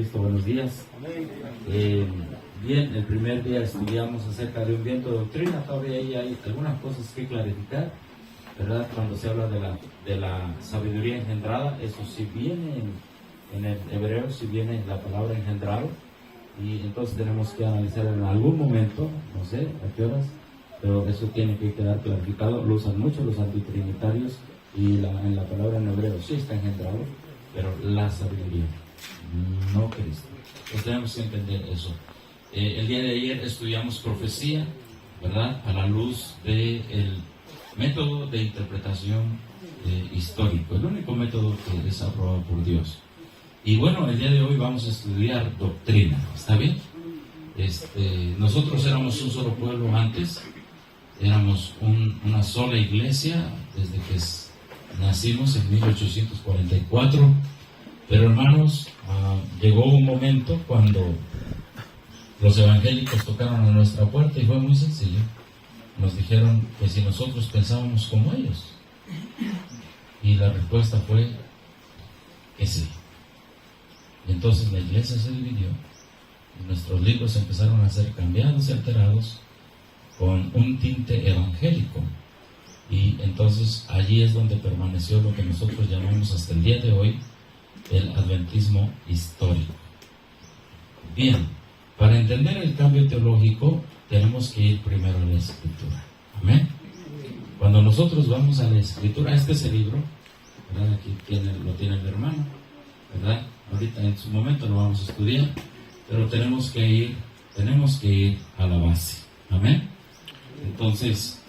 Cristo, buenos días. Bien, el primer día estudiamos acerca de un viento de doctrina. Todavía ahí hay algunas cosas que clarificar, ¿verdad? Cuando se habla de la sabiduría engendrada, eso sí viene en el hebreo, sí viene la palabra engendrado, y entonces tenemos que analizar en algún momento, no sé a qué horas, pero eso tiene que quedar clarificado. Lo usan mucho los antitrinitarios, y en la palabra en hebreo sí está engendrado, pero la sabiduría, no Cristo. Entonces tenemos que entender eso. El día de ayer estudiamos profecía, ¿verdad? A la luz del método de interpretación histórico, el único método que es aprobado por Dios. Y bueno, el día de hoy vamos a estudiar doctrina, ¿está bien? Nosotros éramos un solo pueblo antes, éramos una sola iglesia desde que nacimos en 1844, pero hermanos, llegó un momento cuando los evangélicos tocaron a nuestra puerta y fue muy sencillo. Nos dijeron que si nosotros pensábamos como ellos, y la respuesta fue que sí. Y entonces la iglesia se dividió y nuestros libros empezaron a ser cambiados y alterados con un tinte evangélico, y entonces allí es donde permaneció lo que nosotros llamamos hasta el día de hoy el adventismo histórico. Bien, para entender el cambio teológico tenemos que ir primero a la Escritura. Amén. Cuando nosotros vamos a la Escritura, este es el libro, ¿verdad? Aquí lo tiene el hermano, ¿verdad? Ahorita en su momento lo vamos a estudiar, pero tenemos que ir a la base. Amén. Entonces,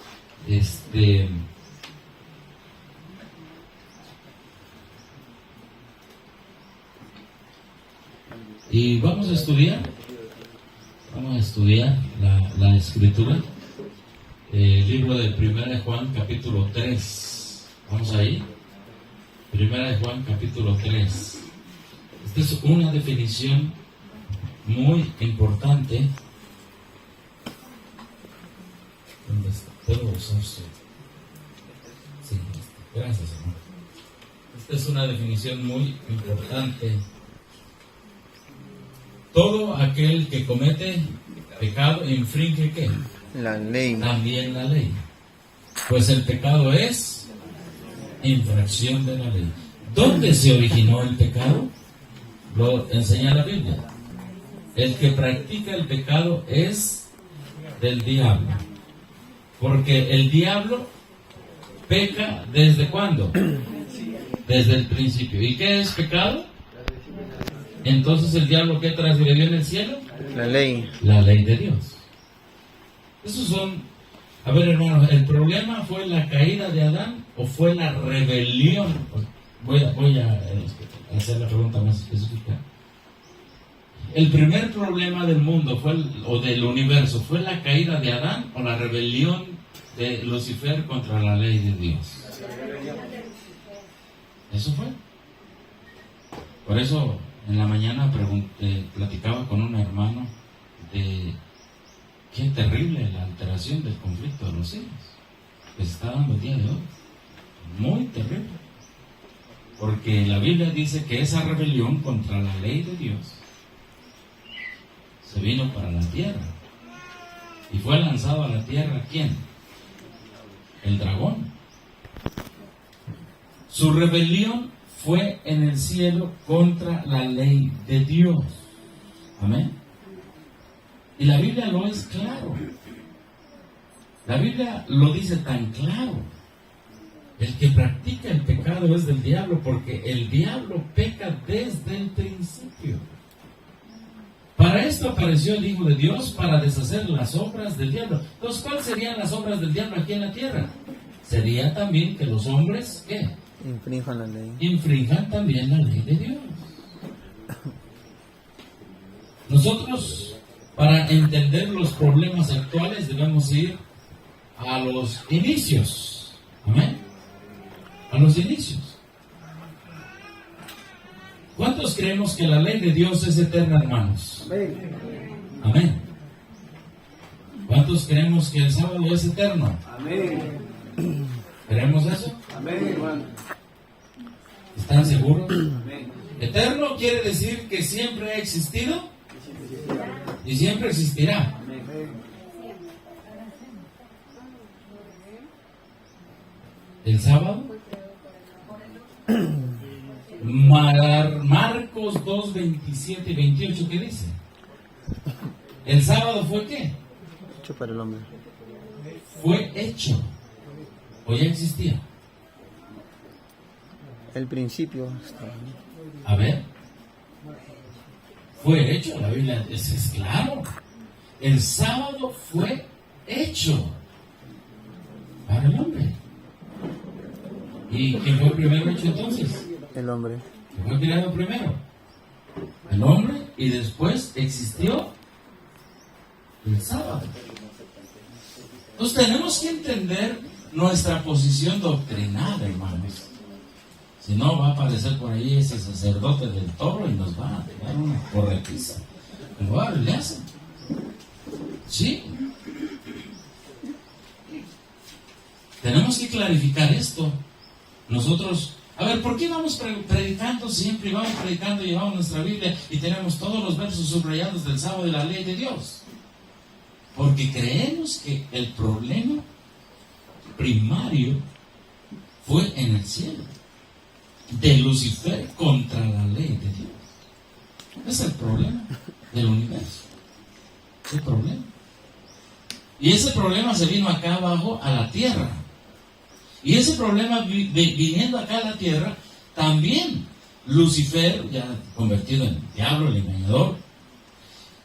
y vamos a estudiar la Escritura, el libro de 1 de Juan capítulo 3. Vamos ahí, 1 de Juan capítulo 3. Esta es una definición muy importante. ¿Dónde está? ¿Puedo usar su? Sí, gracias, hermano. Esta es una definición muy importante. Todo aquel que comete pecado infringe ¿qué? La ley. También la ley. Pues el pecado es infracción de la ley. ¿Dónde se originó el pecado? Lo enseña la Biblia. El que practica el pecado es del diablo. Porque el diablo peca ¿desde cuándo? Desde el principio. ¿Y qué es pecado? Entonces el diablo, ¿qué transgredió en el cielo? La ley. La ley de Dios. Esos son... A ver, hermanos, ¿el problema fue la caída de Adán o fue la rebelión? Voy a hacer la pregunta más específica. ¿El primer problema del mundo o del universo fue la caída de Adán o la rebelión de Lucifer contra la ley de Dios? Eso fue. Por eso en la mañana platicaba con un hermano de qué terrible la alteración del conflicto de los hijos que se está dando el día de hoy. Muy terrible. Porque la Biblia dice que esa rebelión contra la ley de Dios se vino para la tierra. Y fue lanzado a la tierra ¿quién? El dragón. Su rebelión fue en el cielo contra la ley de Dios. Amén. Y la Biblia lo es claro. La Biblia lo dice tan claro. El que practica el pecado es del diablo, porque el diablo peca desde el principio. Para esto apareció el Hijo de Dios, para deshacer las obras del diablo. Entonces, ¿cuáles serían las obras del diablo aquí en la tierra? Sería también que los hombres, ¿qué? Infrinjan la ley. Infrinjan también la ley de Dios. Nosotros, para entender los problemas actuales, debemos ir a los inicios. Amén. A los inicios. ¿Cuántos creemos que la ley de Dios es eterna, hermanos? Amén. ¿Cuántos creemos que el sábado es eterno? Amén. ¿Creemos eso? Amén, hermano. ¿Están seguros? Amén. Eterno quiere decir que siempre ha existido y siempre existirá. El sábado, Marcos 2, 27 y 28, ¿qué dice? ¿El sábado fue qué? Hecho para el hombre. Fue hecho. ¿O ya existía? El principio. A ver. Fue hecho, la Biblia es claro. El sábado fue hecho para el hombre. ¿Y quién fue primero hecho entonces? El hombre. ¿Quién fue creado primero? El hombre, y después existió el sábado. Entonces tenemos que entender nuestra posición doctrinal, hermanos. Si no, va a aparecer por ahí ese sacerdote del toro y nos va a dar una corretiza. Pero ahora le hacen. Sí. Tenemos que clarificar esto. Nosotros, a ver, ¿por qué vamos predicando siempre? Y vamos predicando y llevamos nuestra Biblia y tenemos todos los versos subrayados del sábado de la ley de Dios. Porque creemos que el problema primario fue en el cielo, de Lucifer contra la ley de Dios. Es el problema del universo. Es el problema. Y ese problema se vino acá abajo a la tierra. Y ese problema viniendo acá a la tierra, también Lucifer, ya convertido en diablo, el engañador,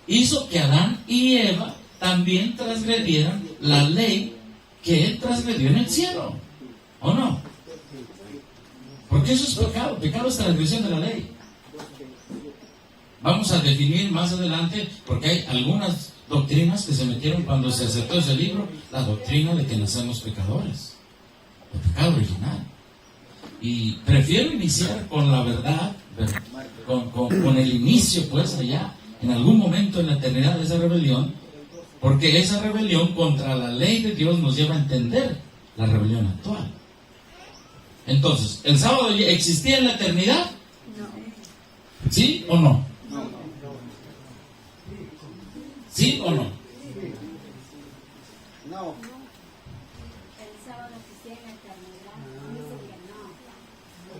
hizo que Adán y Eva también transgredieran la ley que él transgredió en el cielo. ¿O no? Porque eso es pecado. Pecado es transgresión de la ley. Vamos a definir más adelante, porque hay algunas doctrinas que se metieron cuando se aceptó ese libro, la doctrina de que nacemos pecadores, el pecado original. Y prefiero iniciar con la verdad, con el inicio, pues allá, en algún momento en la eternidad de esa rebelión, porque esa rebelión contra la ley de Dios nos lleva a entender la rebelión actual. Entonces, ¿el sábado existía en la eternidad? No. ¿Sí o no? ¿Sí o no? No. El sábado existía en la eternidad. Dice que no.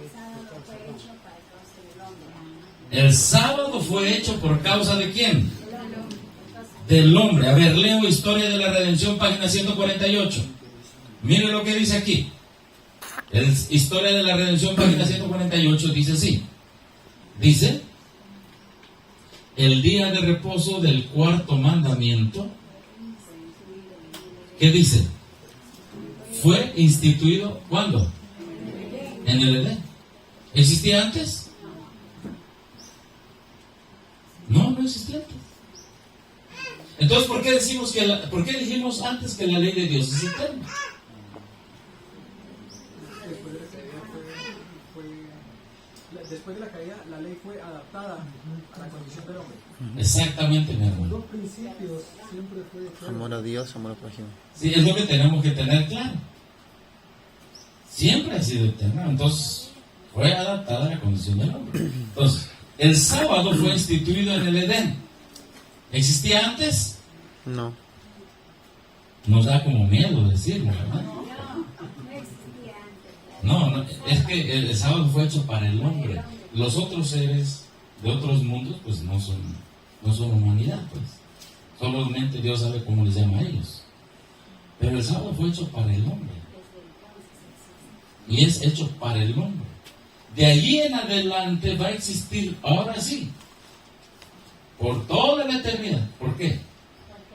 El sábado fue hecho para causa del hombre. El sábado fue hecho por causa de quién? Del hombre. A ver, leo Historia de la Redención, página 148. Mire lo que dice aquí. Historia de la Redención, página 148, dice así. Dice: el día de reposo del cuarto mandamiento, ¿qué dice? Fue instituido, ¿cuándo? En el Edén. ¿Existía antes? No, no existía antes. Entonces, ¿por qué dijimos antes que la ley de Dios es eterna? Después de la caída, la ley fue adaptada a la condición del hombre. Exactamente, mi hermano. Los principios siempre fue Amor a Dios, amor a prójimo. Sí, es lo que tenemos que tener claro. Siempre ha sido eterna, entonces fue adaptada a la condición del hombre. Entonces, el sábado fue instituido en el Edén. ¿Existía antes? No. Nos da como miedo decirlo, ¿verdad? No, es que el sábado fue hecho para el hombre. Los otros seres de otros mundos, pues no son humanidad, pues. Solamente Dios sabe cómo les llama a ellos. Pero el sábado fue hecho para el hombre. Y es hecho para el hombre. De allí en adelante va a existir, ahora sí, por toda la eternidad. ¿Por qué?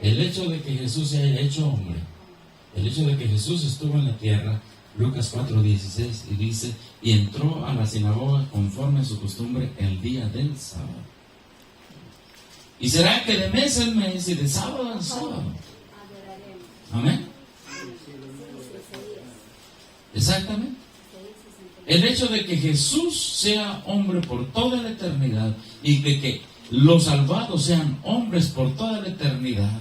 El hecho de que Jesús se haya hecho hombre, el hecho de que Jesús estuvo en la tierra, Lucas 4:16, y dice: y entró a la sinagoga conforme a su costumbre el día del sábado. Y será que de mes en mes y de sábado en sábado. Amén. Exactamente. El hecho de que Jesús sea hombre por toda la eternidad y de que los salvados sean hombres por toda la eternidad,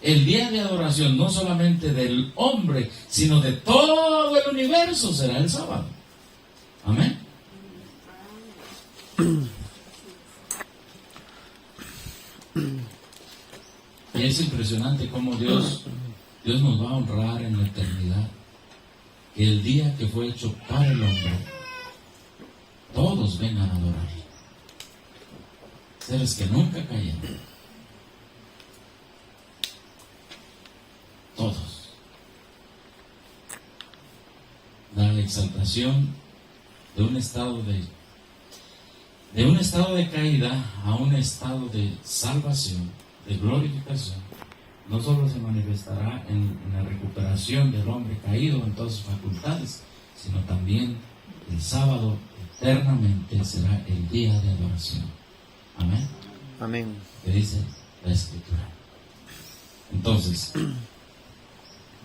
el día de adoración no solamente del hombre, sino de todo el universo será el sábado. Amén. Y es impresionante cómo Dios nos va a honrar en la eternidad. Que el día que fue hecho para el hombre, todos vengan a adorar. Seres que nunca cayeron. Todos. La exaltación de un estado de caída a un estado de salvación, de glorificación, no solo se manifestará en la recuperación del hombre caído en todas sus facultades, sino también el sábado eternamente será el día de adoración. Amén. Amén. Que dice la Escritura. Entonces,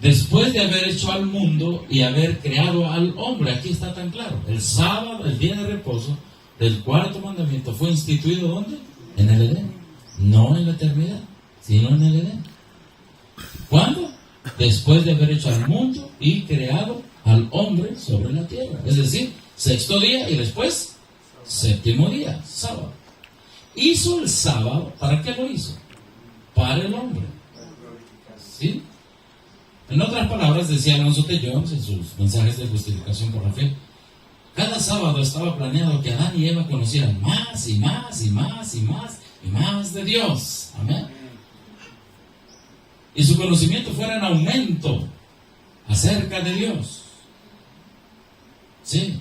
después de haber hecho al mundo y haber creado al hombre, aquí está tan claro, el sábado, el día de reposo del cuarto mandamiento fue instituido ¿dónde? En el Edén, no en la eternidad, sino en el Edén. ¿Cuándo? Después de haber hecho al mundo y creado al hombre sobre la tierra, es decir, sexto día y después séptimo día, sábado. Hizo el sábado, ¿para qué lo hizo? Para el hombre. ¿Sí? En otras palabras, decía Alonso T. Jones en sus mensajes de justificación por la fe, cada sábado estaba planeado que Adán y Eva conocieran más y más y más y más y más de Dios. Amén. Y su conocimiento fuera en aumento acerca de Dios. Sí.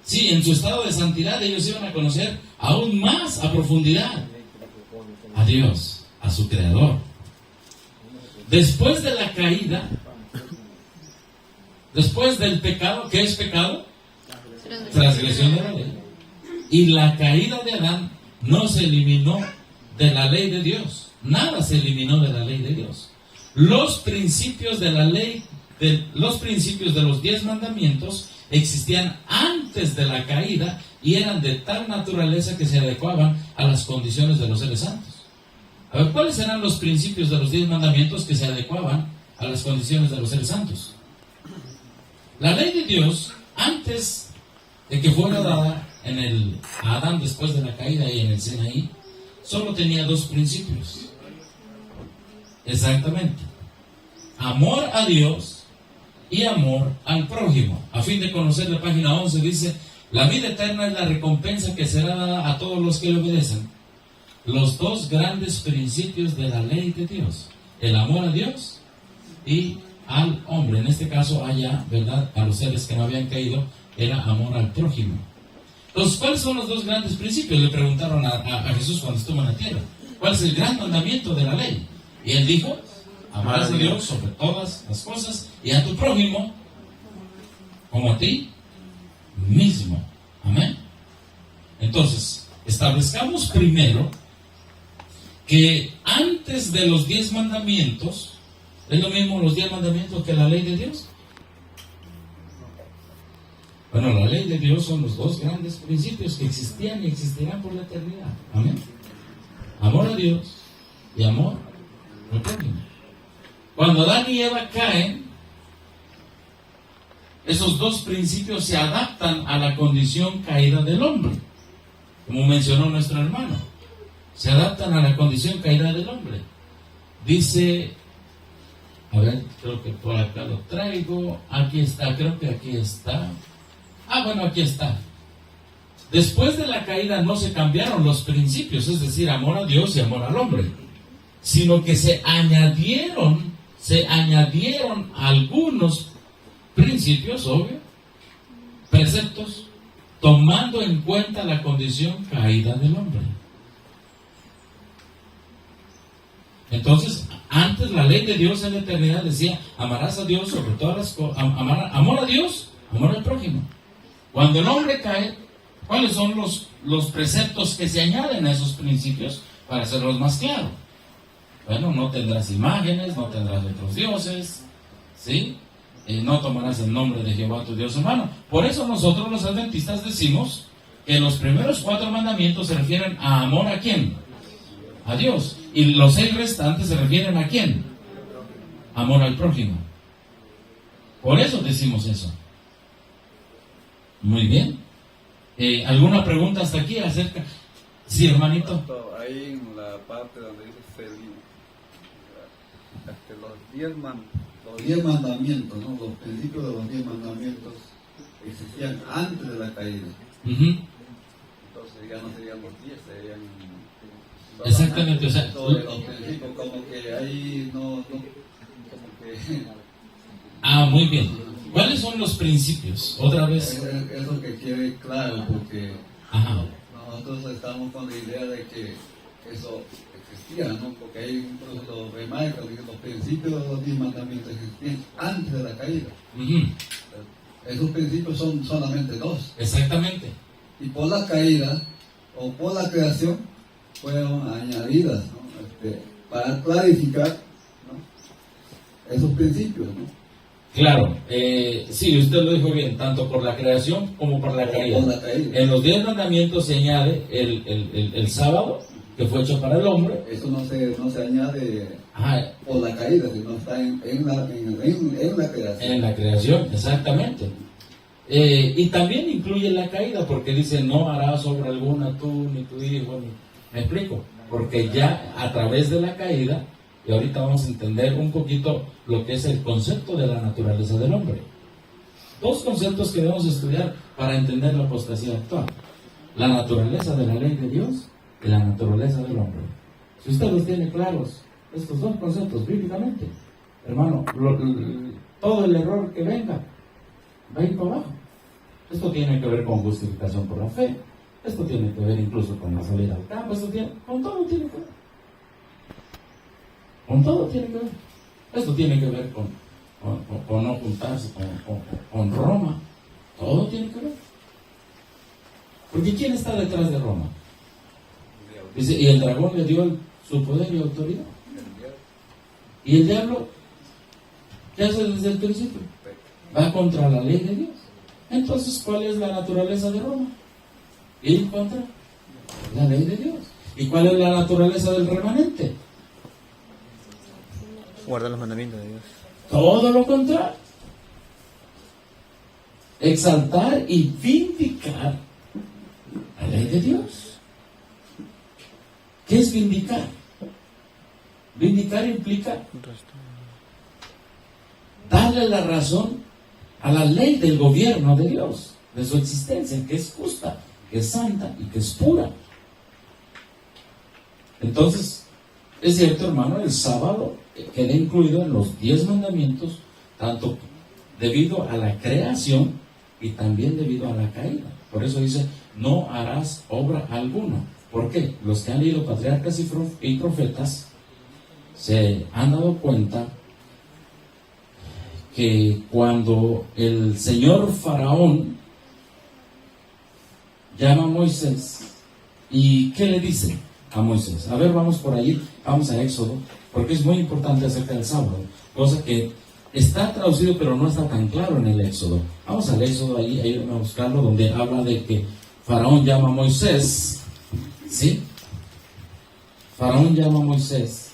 Sí, en su estado de santidad ellos iban a conocer aún más a profundidad a Dios, a su Creador. Después de la caída, después del pecado, ¿qué es pecado? Transgresión de la ley. Y la caída de Adán no se eliminó de la ley de Dios. Nada se eliminó de la ley de Dios. Los principios de la ley, los principios de los 10 mandamientos existían antes de la caída y eran de tal naturaleza que se adecuaban a las condiciones de los seres santos. A ver, ¿cuáles eran los principios de los 10 mandamientos que se adecuaban a las condiciones de los seres santos? La ley de Dios, antes de que fuera dada a Adán después de la caída y en el Sinaí, solo tenía 2 principios. Exactamente. Amor a Dios y amor al prójimo. A fin de conocer, la página 11 dice, la vida eterna es la recompensa que será dada a todos los que le obedecen. Los 2 grandes principios de la ley de Dios, el amor a Dios y al hombre. En este caso allá, ¿verdad? A los seres que no habían caído, era amor al prójimo. Entonces, ¿cuáles son los 2 grandes principios? Le preguntaron a Jesús cuando estuvo en la tierra. ¿Cuál es el gran mandamiento de la ley? Y él dijo, amarás a Dios sobre todas las cosas y a tu prójimo como a ti mismo. Amén. Entonces, establezcamos primero que antes de los 10 mandamientos, ¿es lo mismo los 10 mandamientos que la ley de Dios? Bueno, la ley de Dios son los 2 grandes principios que existían y existirán por la eternidad. Amén. Amor a Dios y amor al prójimo. Cuando Adán y Eva caen, esos 2 principios se adaptan a la condición caída del hombre, como mencionó nuestro hermano. Se adaptan a la condición caída del hombre. Dice, a ver, creo que por acá lo traigo. Aquí está, creo que aquí está. Bueno, aquí está. Después de la caída no se cambiaron los principios, es decir, amor a Dios y amor al hombre, sino que se añadieron algunos principios, obvio, preceptos, tomando en cuenta la condición caída del hombre. Entonces, antes la ley de Dios en la eternidad decía, amarás a Dios sobre todas las cosas, amor a Dios, amor al prójimo. Cuando el hombre cae, ¿cuáles son los preceptos que se añaden a esos principios para hacerlos más claros? Bueno, no tendrás imágenes, no tendrás otros dioses, ¿sí? No tomarás el nombre de Jehová tu Dios en vano. Por eso nosotros los adventistas decimos que los primeros 4 mandamientos se refieren a amor ¿a quién? A Dios. Y los 6 restantes se refieren ¿a quién? Amor al prójimo. Por eso decimos eso. Muy bien. ¿Alguna pregunta hasta aquí acerca? Sí, hermanito. Ahí en la parte donde dice felino. los 10 mandamientos, ¿no? Los principios de los 10 mandamientos existían antes de la caída. Ujú. Entonces ya no serían los 10, serían... Exactamente, o sea, sobre los principios, como que ahí como que... muy bien. ¿Cuáles son los principios? Otra vez. Eso que quede claro, porque Ajá. nosotros estamos con la idea de que eso existía, ¿no? Porque ahí los remarca que los principios de los 10 mandamientos existían antes de la caída. Ujú. Esos principios son solamente 2. Exactamente. Y por la caída o por la creación fueron añadidas, ¿no? Para clarificar, ¿no? Esos principios, ¿no? Claro, sí, usted lo dijo bien, tanto por la creación como por la caída. Por la caída. En los 10 mandamientos se añade el sábado, que fue hecho para el hombre. Eso no se añade Ajá, por la caída, sino está en la creación. en la creación, exactamente. Y también incluye la caída, porque dice, no harás obra alguna tú, ni tu hijo, ni... ¿Me explico? Porque ya a través de la caída, y ahorita vamos a entender un poquito lo que es el concepto de la naturaleza del hombre. 2 conceptos que debemos estudiar para entender la apostasía actual. La naturaleza de la ley de Dios y la naturaleza del hombre. Si usted los tiene claros, estos 2 conceptos bíblicamente, hermano, todo el error que venga va a ir para abajo. Esto tiene que ver con justificación por la fe, esto tiene que ver incluso con la salida al campo, con todo tiene que ver. Con todo tiene que ver. Esto tiene que ver con no juntarse con Roma. Todo tiene que ver. Porque ¿quién está detrás de Roma? Dice, y el dragón le dio su poder y autoridad. Y el diablo, ¿qué hace desde el principio? Va contra la ley de Dios. Entonces, ¿cuál es la naturaleza de Roma? Ir contra la ley de Dios. ¿Y cuál es la naturaleza del remanente? Guardar los mandamientos de Dios. Todo lo contrario. Exaltar y vindicar la ley de Dios. ¿Qué es vindicar? Vindicar implica darle la razón a la ley del gobierno de Dios, de su existencia, que es justa, que es santa y que es pura. Entonces, es cierto, hermano, el sábado queda incluido en los 10 mandamientos, tanto debido a la creación y también debido a la caída. Por eso dice, no harás obra alguna. ¿Por qué? Los que han leído Patriarcas y Profetas se han dado cuenta que cuando el señor Faraón llama a Moisés, ¿y qué le dice a Moisés? A ver, vamos por ahí, vamos a Éxodo, porque es muy importante acerca del sábado, cosa que está traducido pero no está tan claro en el Éxodo. Vamos al Éxodo, ahí vamos a buscarlo, donde habla de que Faraón llama a Moisés, ¿sí? Faraón llama a Moisés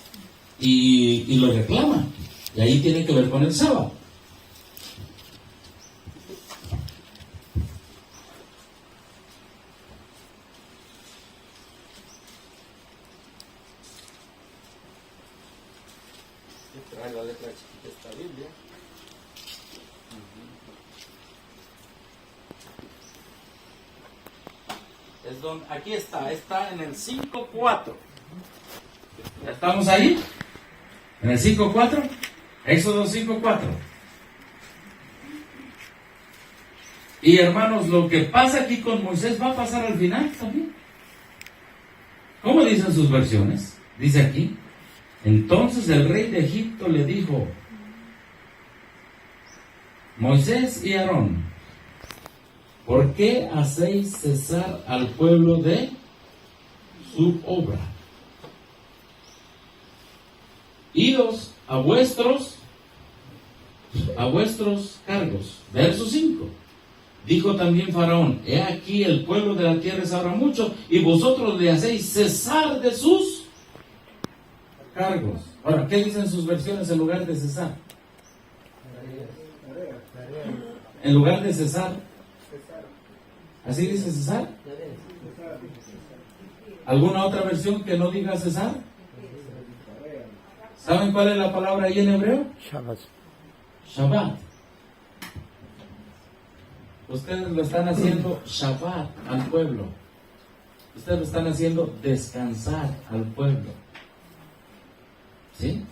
y lo reclama, y ahí tiene que ver con el sábado. Trae la letra chiquita de esta Biblia. Aquí está en el 5.4. ¿Estamos ahí? ¿En el 5.4? Éxodo 5.4. Y hermanos, lo que pasa aquí con Moisés va a pasar al final también. ¿Cómo dicen sus versiones? Dice aquí, entonces el rey de Egipto le dijo, Moisés y Aarón, ¿por qué hacéis cesar al pueblo de su obra? Idos a vuestros cargos. Verso 5. Dijo también Faraón, he aquí el pueblo de la tierra es ahora mucho, y vosotros le hacéis cesar de sus cargos. Ahora, ¿qué dicen sus versiones en lugar de cesar? En lugar de cesar. ¿Así dice cesar? ¿Alguna otra versión que no diga cesar? ¿Saben cuál es la palabra ahí en hebreo? Shabbat. Shabbat. Ustedes lo están haciendo Shabbat al pueblo. Ustedes lo están haciendo descansar al pueblo. ¿Sí?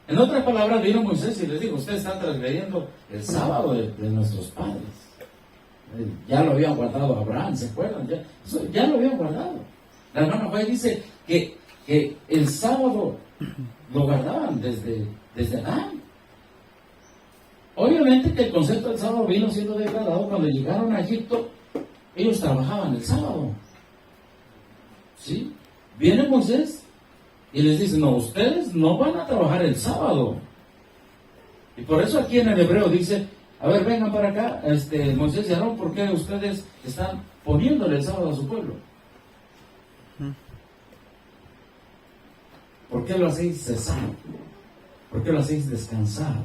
En otras palabras, vino Moisés y les dijo, ustedes están transgrediendo el sábado de nuestros padres. Ya lo habían guardado Abraham, ¿se acuerdan? Ya lo habían guardado. La hermana Juárez dice que el sábado lo guardaban desde Adán. Obviamente que el concepto del sábado vino siendo degradado cuando llegaron a Egipto. Ellos trabajaban el sábado. ¿Sí? Viene Moisés y les dice, no, ustedes no van a trabajar el sábado. Y por eso aquí en el hebreo dice, a ver, vengan para acá, Moisés y Aarón, ¿por qué ustedes están poniéndole el sábado a su pueblo? ¿Por qué lo hacéis cesar? ¿Por qué lo hacéis descansar?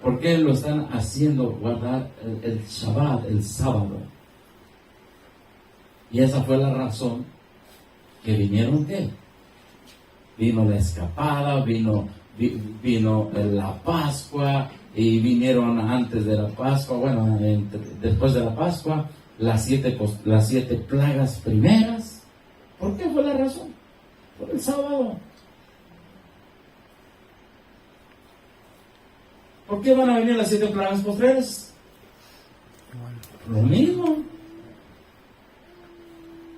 ¿Por qué lo están haciendo guardar el Shabbat, el sábado? Y esa fue la razón que vinieron, ¿qué? Vino la escapada, vino la Pascua, y vinieron antes de la Pascua, bueno, después de la Pascua, las siete plagas primeras. ¿Por qué fue la razón? Por el sábado. ¿Por qué van a venir las 7 plagas postreras? Lo mismo.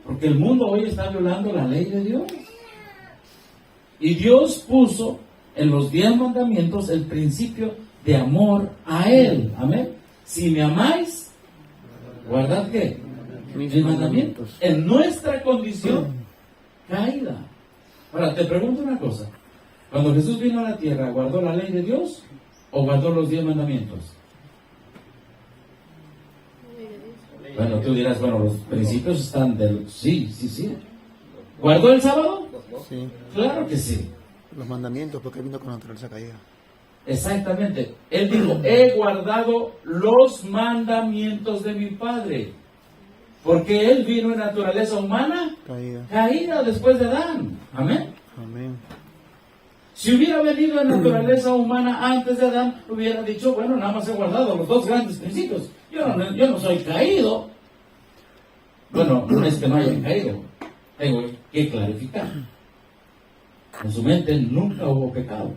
Porque el mundo hoy está violando la ley de Dios. Y Dios puso en los 10 mandamientos el principio de amor a Él. Amén. Si me amáis, guardad ¿qué? Mis mandamientos. En nuestra condición caída. Ahora, te pregunto una cosa. Cuando Jesús vino a la tierra, ¿guardó la ley de Dios o guardó los 10 mandamientos? Bueno, tú dirás, bueno, los principios están del... Sí. ¿Guardó el sábado? Sí. Claro que sí. Los mandamientos, porque vino con naturaleza caída. Exactamente. Él dijo, he guardado los mandamientos de mi Padre. Porque Él vino en naturaleza humana caída después de Adán. Amén. Amén. Si hubiera venido en naturaleza humana antes de Adán, hubiera dicho, bueno, nada más he guardado los 2 grandes principios. Yo no soy caído. Bueno, no es que no hayan caído. Tengo que clarificar. En su mente nunca hubo pecado.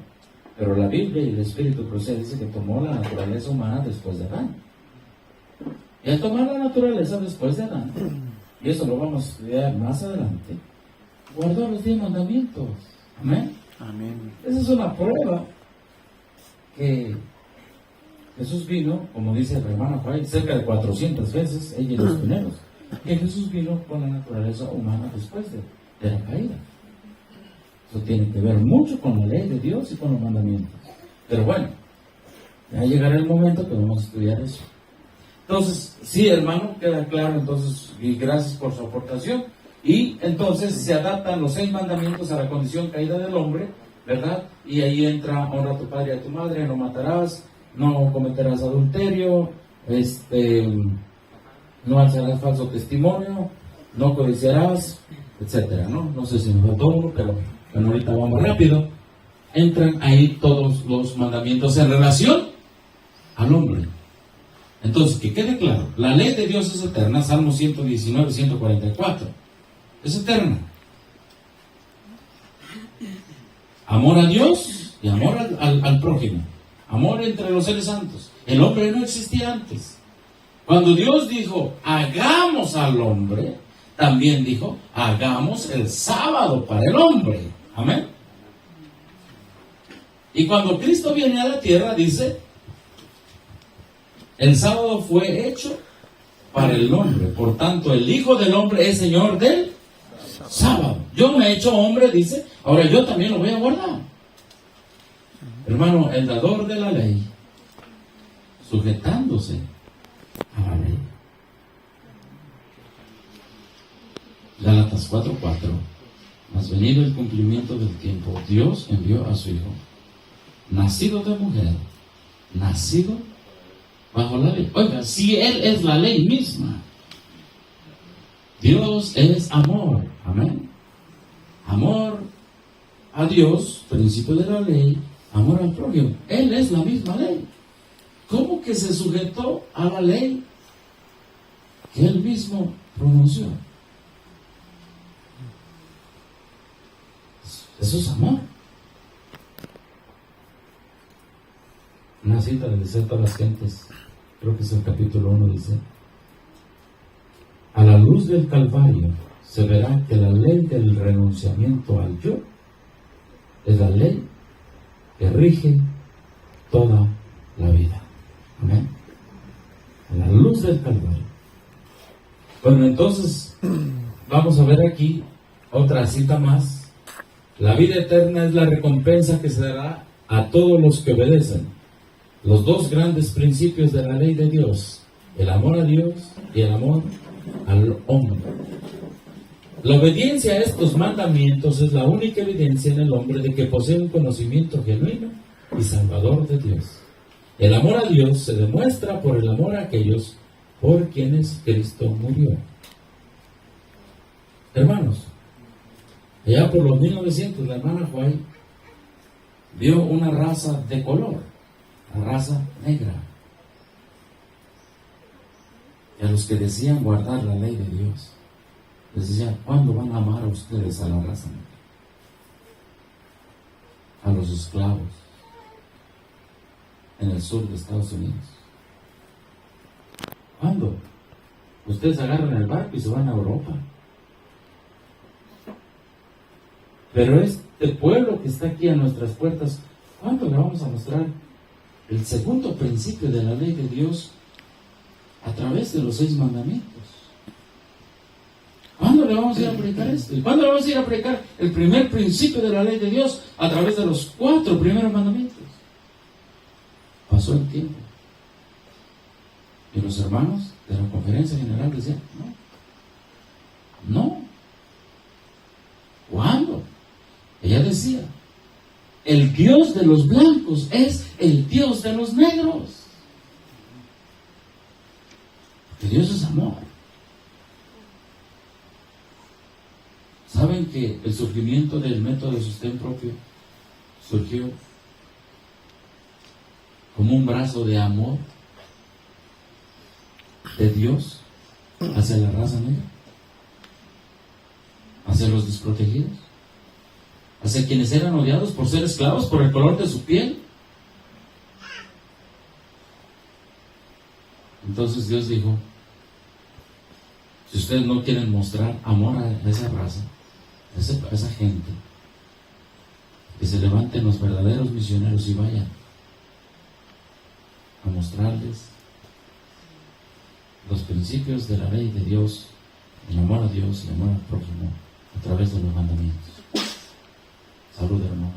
Pero la Biblia y el Espíritu procede dice que tomó la naturaleza humana después de Adán. Y al tomar la naturaleza después de Adán, y eso lo vamos a estudiar más adelante, guardó los 10 mandamientos. Amén. Amén. Esa es una prueba que Jesús vino, como dice la hermana Juárez, cerca de 400 veces, ella y los primeros, que Jesús vino con la naturaleza humana después de la caída. Eso tiene que ver mucho con la ley de Dios y con los mandamientos. Pero bueno, ya llegará el momento que vamos a estudiar eso. Entonces, sí, hermano, queda claro, entonces, y gracias por su aportación. Y entonces se adaptan los 6 mandamientos a la condición caída del hombre, ¿verdad? Y ahí entra, honra a tu padre y a tu madre, no matarás, no cometerás adulterio, no alzarás falso testimonio, no codiciarás, etcétera, ¿no? No sé si me faltó uno, pero bueno, ahorita vamos rápido. Entran ahí todos los mandamientos en relación al hombre. Entonces, que quede claro, la ley de Dios es eterna, Salmo 119, 144. Es eterna. Amor a Dios y amor al prójimo. Amor entre los seres santos. El hombre no existía antes. Cuando Dios dijo, hagamos al hombre, también dijo, hagamos el sábado para el hombre. Amén. Y cuando Cristo viene a la tierra, dice, el sábado fue hecho para el hombre. Por tanto, el Hijo del Hombre es Señor del sábado. Yo me he hecho hombre, dice, ahora yo también lo voy a guardar. Hermano, el dador de la ley, sujetándose a la ley. Gálatas 4:4. Mas venido el cumplimiento del tiempo, Dios envió a su Hijo, nacido de mujer, nacido bajo la ley. Oiga, si Él es la ley misma, Dios es amor. Amén. Amor a Dios, principio de la ley, amor al prójimo. Él es la misma ley. ¿Cómo que se sujetó a la ley que él mismo pronunció? Eso es amor. Una cita del desierto a las gentes, creo que es el capítulo 1, dice: a la luz del Calvario se verá que la ley del renunciamiento al yo es la ley que rige toda la vida. Amén. A la luz del Calvario. Bueno, entonces vamos a ver aquí otra cita más. La vida eterna es la recompensa que se dará a todos los que obedecen los dos grandes principios de la ley de Dios: el amor a Dios y el amor al hombre. La obediencia a estos mandamientos es la única evidencia en el hombre de que posee un conocimiento genuino y salvador de Dios. El amor a Dios se demuestra por el amor a aquellos por quienes Cristo murió. Hermanos, allá por los 1900, la hermana White vio una raza de color, la raza negra, y a los que decían guardar la ley de Dios, les decía: ¿cuándo van a amar a ustedes a la raza negra? A los esclavos en el sur de Estados Unidos. ¿Cuándo? Ustedes agarran el barco y se van a Europa. Pero este pueblo que está aquí a nuestras puertas, ¿cuándo le vamos a mostrar el segundo principio de la ley de Dios a través de los 6 mandamientos? ¿Cuándo le vamos a ir a predicar esto? ¿Y cuándo le vamos a ir a predicar el primer principio de la ley de Dios a través de los 4 primeros mandamientos? Pasó el tiempo. Y los hermanos de la conferencia general decían: no. ¿Cuándo? Ella decía: el Dios de los blancos es el Dios de los negros. Porque Dios es amor. ¿Saben que el surgimiento del método de sostén propio surgió como un brazo de amor de Dios hacia la raza negra, hacia los desprotegidos, hacia quienes eran odiados por ser esclavos por el color de su piel? Entonces Dios dijo: si ustedes no quieren mostrar amor a esa raza, a esa gente, que se levanten los verdaderos misioneros y vayan a mostrarles los principios de la ley de Dios, el amor a Dios y el amor al prójimo a través de los mandamientos. Salud, hermano.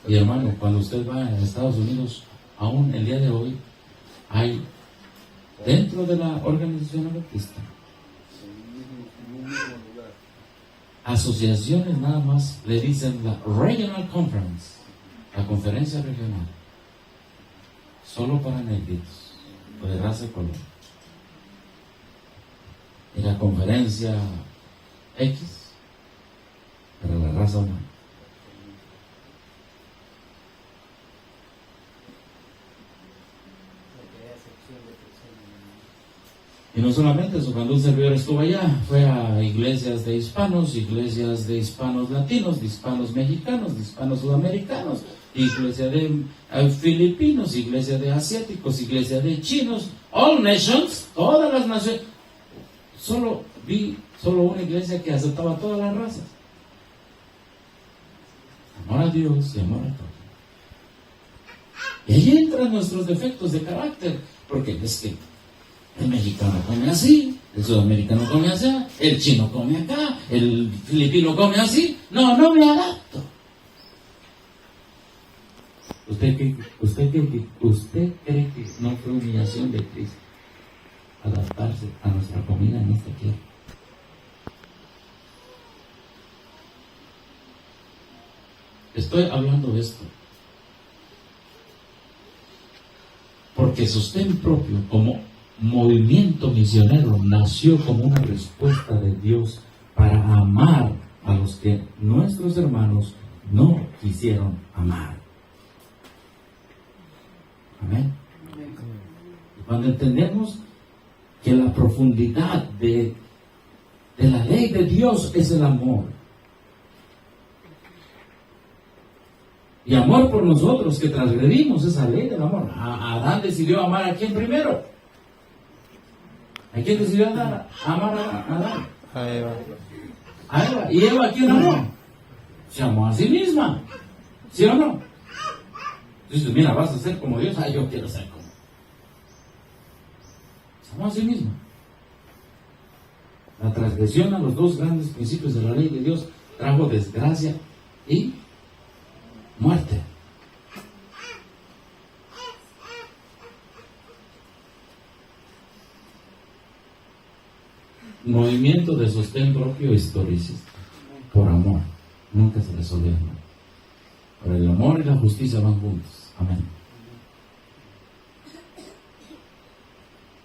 Y hermano, cuando usted va a Estados Unidos, aún el día de hoy, hay dentro de la organización adventista asociaciones, nada más le dicen la Regional Conference, la conferencia regional, solo para negritos o de raza y color, y la conferencia X para la raza humana. Y no solamente eso, cuando un servidor estuvo allá, fue a iglesias de hispanos latinos, de hispanos mexicanos, de hispanos sudamericanos, iglesia de filipinos, iglesia de asiáticos, iglesia de chinos, all nations, todas las naciones. Solo una iglesia que aceptaba todas las razas. Amor a Dios y amor a todos. Y ahí entran nuestros defectos de carácter, porque es que el mexicano come así, el sudamericano come así, el chino come acá, el filipino come así. No me adapto. ¿Usted cree que no fue humillación de Cristo adaptarse a nuestra comida en esta tierra? Estoy hablando de esto porque sostén propio, como movimiento misionero nació como una respuesta de Dios para amar a los que nuestros hermanos no quisieron amar. Amén. Y cuando entendemos que la profundidad de la ley de Dios es el amor, y amor por nosotros que transgredimos esa ley del amor. Adán decidió amar a quién primero. ¿A quién decidió amar a Adán? A Eva. A Eva. ¿Y Eva a quién amó? Se amó a sí misma. ¿Sí o no? Dices, mira, vas a ser como Dios. Ay, yo quiero ser como. Se amó a sí misma. La transgresión a los dos grandes principios de la ley de Dios trajo desgracia y muerte. Movimiento de sostén propio historicista. Por amor. Nunca se resolvió. Pero el amor y la justicia van juntos. Amén.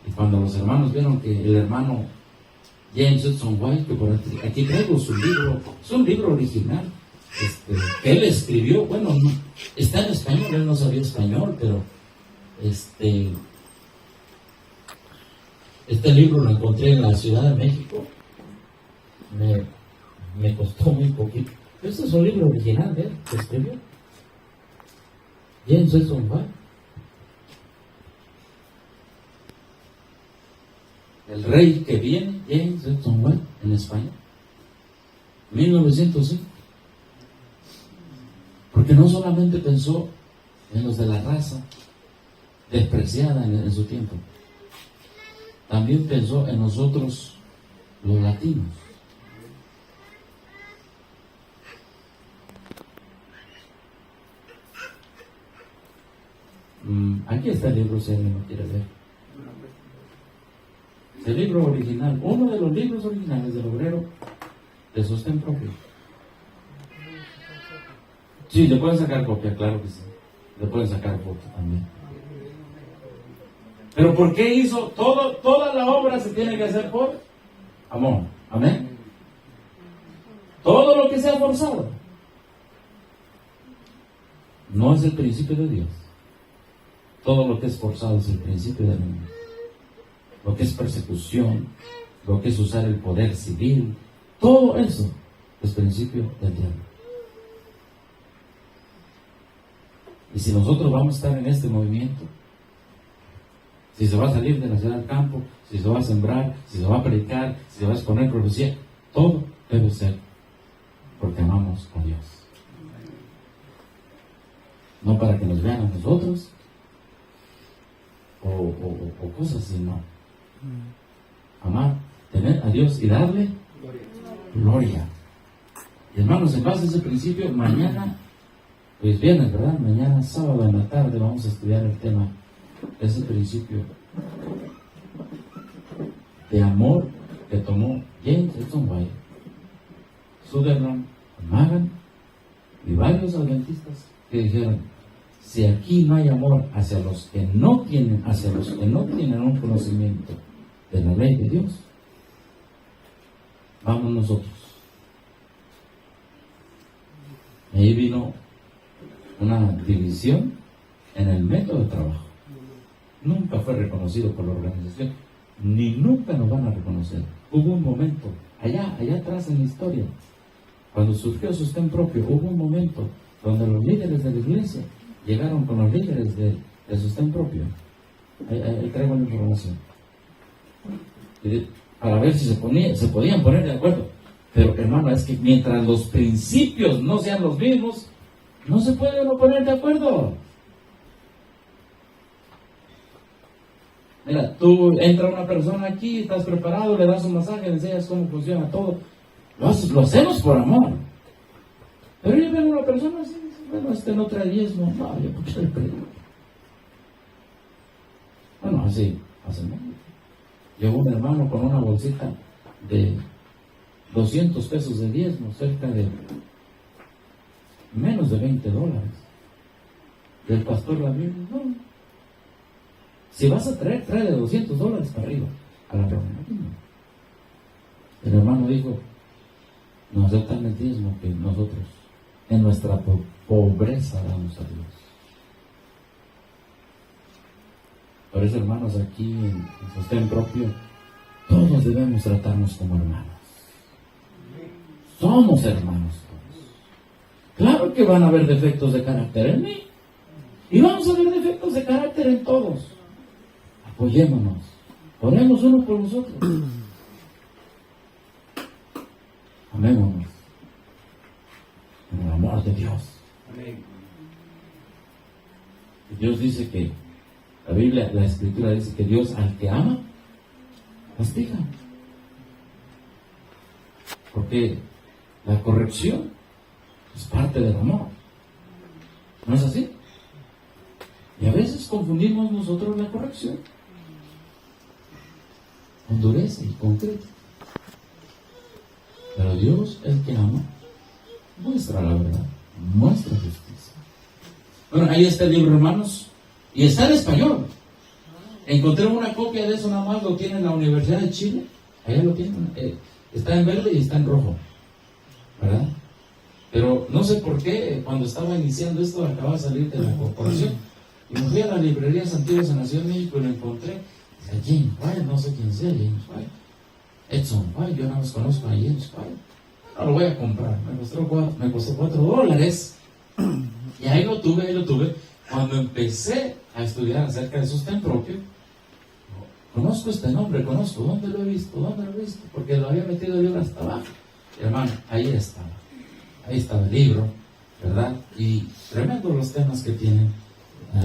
Y cuando los hermanos vieron que el hermano James Hudson White, que por aquí traigo su libro, es un libro original, que él escribió, bueno, está en español, él no sabía español, pero este libro lo encontré en la Ciudad de México, me costó muy poquito. Este es un libro original de él, que escribió James Hudson White. El rey que viene, James Hudson White, en español, 1905. Porque no solamente pensó en los de la raza despreciada en su tiempo, también pensó en nosotros, los latinos. Aquí está el libro, si alguien lo quiere ver. El libro original, uno de los libros originales del obrero de sostén propio. Sí, le pueden sacar copia, claro que sí. Le pueden sacar foto también. Pero ¿por qué hizo toda la obra se tiene que hacer por amor? Amén. Todo lo que sea forzado no es el principio de Dios. Todo lo que es forzado es el principio del mundo. Lo que es persecución, lo que es usar el poder civil, todo eso es principio del diablo. Y si nosotros vamos a estar en este movimiento, si se va a salir de la ciudad al campo, si se va a sembrar, si se va a predicar, si se va a exponer profecía, todo debe ser porque amamos a Dios. No para que nos vean a nosotros o cosas así, no. Amar, tener a Dios y darle gloria. Y hermanos, en base a ese principio, mañana, pues viernes, ¿verdad? Mañana, sábado en la tarde, vamos a estudiar el tema de ese principio de amor que tomó James Hudson White, Sutherland, Magan y varios adventistas que dijeron: si aquí no hay amor hacia los que no tienen un conocimiento de la ley de Dios, vamos nosotros. Ahí vino una división en el método de trabajo. Nunca fue reconocido por la organización, ni nunca nos van a reconocer. Hubo un momento, allá atrás en la historia, cuando surgió sostén propio, hubo un momento donde los líderes de la iglesia llegaron con los líderes de sostén propio. Ahí traigo la información. Para ver si se podían poner de acuerdo. Pero hermano, es que mientras los principios no sean los mismos, no se puede uno poner de acuerdo. Mira, tú entra una persona aquí, estás preparado, le das un masaje, le enseñas cómo funciona todo. Lo hacemos por amor. Pero yo veo una persona así, bueno, no trae diezmo. No, yo ¿por qué le predico? Bueno, así, hacemos. Llegó un hermano con una bolsita de 200 pesos de diezmo, cerca de menos de $20. Y el pastor la vio y dijo: no, Si vas a traer, trae de $200 para arriba a la persona. El hermano dijo, no aceptan el diezmo que nosotros en nuestra pobreza damos a Dios. Por eso, hermanos, aquí en Sostén Propio, todos debemos tratarnos como hermanos. Somos hermanos todos. Claro que van a haber defectos de carácter en mí. Y vamos a ver defectos de carácter en todos. Apoyémonos. Oremos uno por nosotros. Amémonos. En el amor de Dios. Y Dios dice que, la Biblia, la Escritura dice que Dios al que ama, castiga. Porque la corrección es parte del amor. ¿No es así? Y a veces confundimos nosotros la corrección con dureza y con crítica. Pero Dios, el que ama, muestra la verdad, muestra justicia. Bueno, ahí está el libro, hermanos, y está en español. Encontré una copia de eso, nada más lo tiene en la Universidad de Chile. Allá lo tienen. Está en verde y está en rojo, ¿verdad? Pero no sé por qué, cuando estaba iniciando esto, acababa de salir de la corporación. Y me fui a la librería Antiguos en la Ciudad de México y lo encontré. Dice, James White, no sé quién sea James White. Edson White, yo nada más conozco a James White. No lo voy a comprar, me costó $4. Y ahí lo tuve. Cuando empecé a estudiar acerca de Sostén Propio, conozco este nombre, ¿dónde lo he visto? Porque lo había metido el libro hasta abajo. Y, hermano, ahí estaba el libro, ¿verdad? Y tremendos los temas que tienen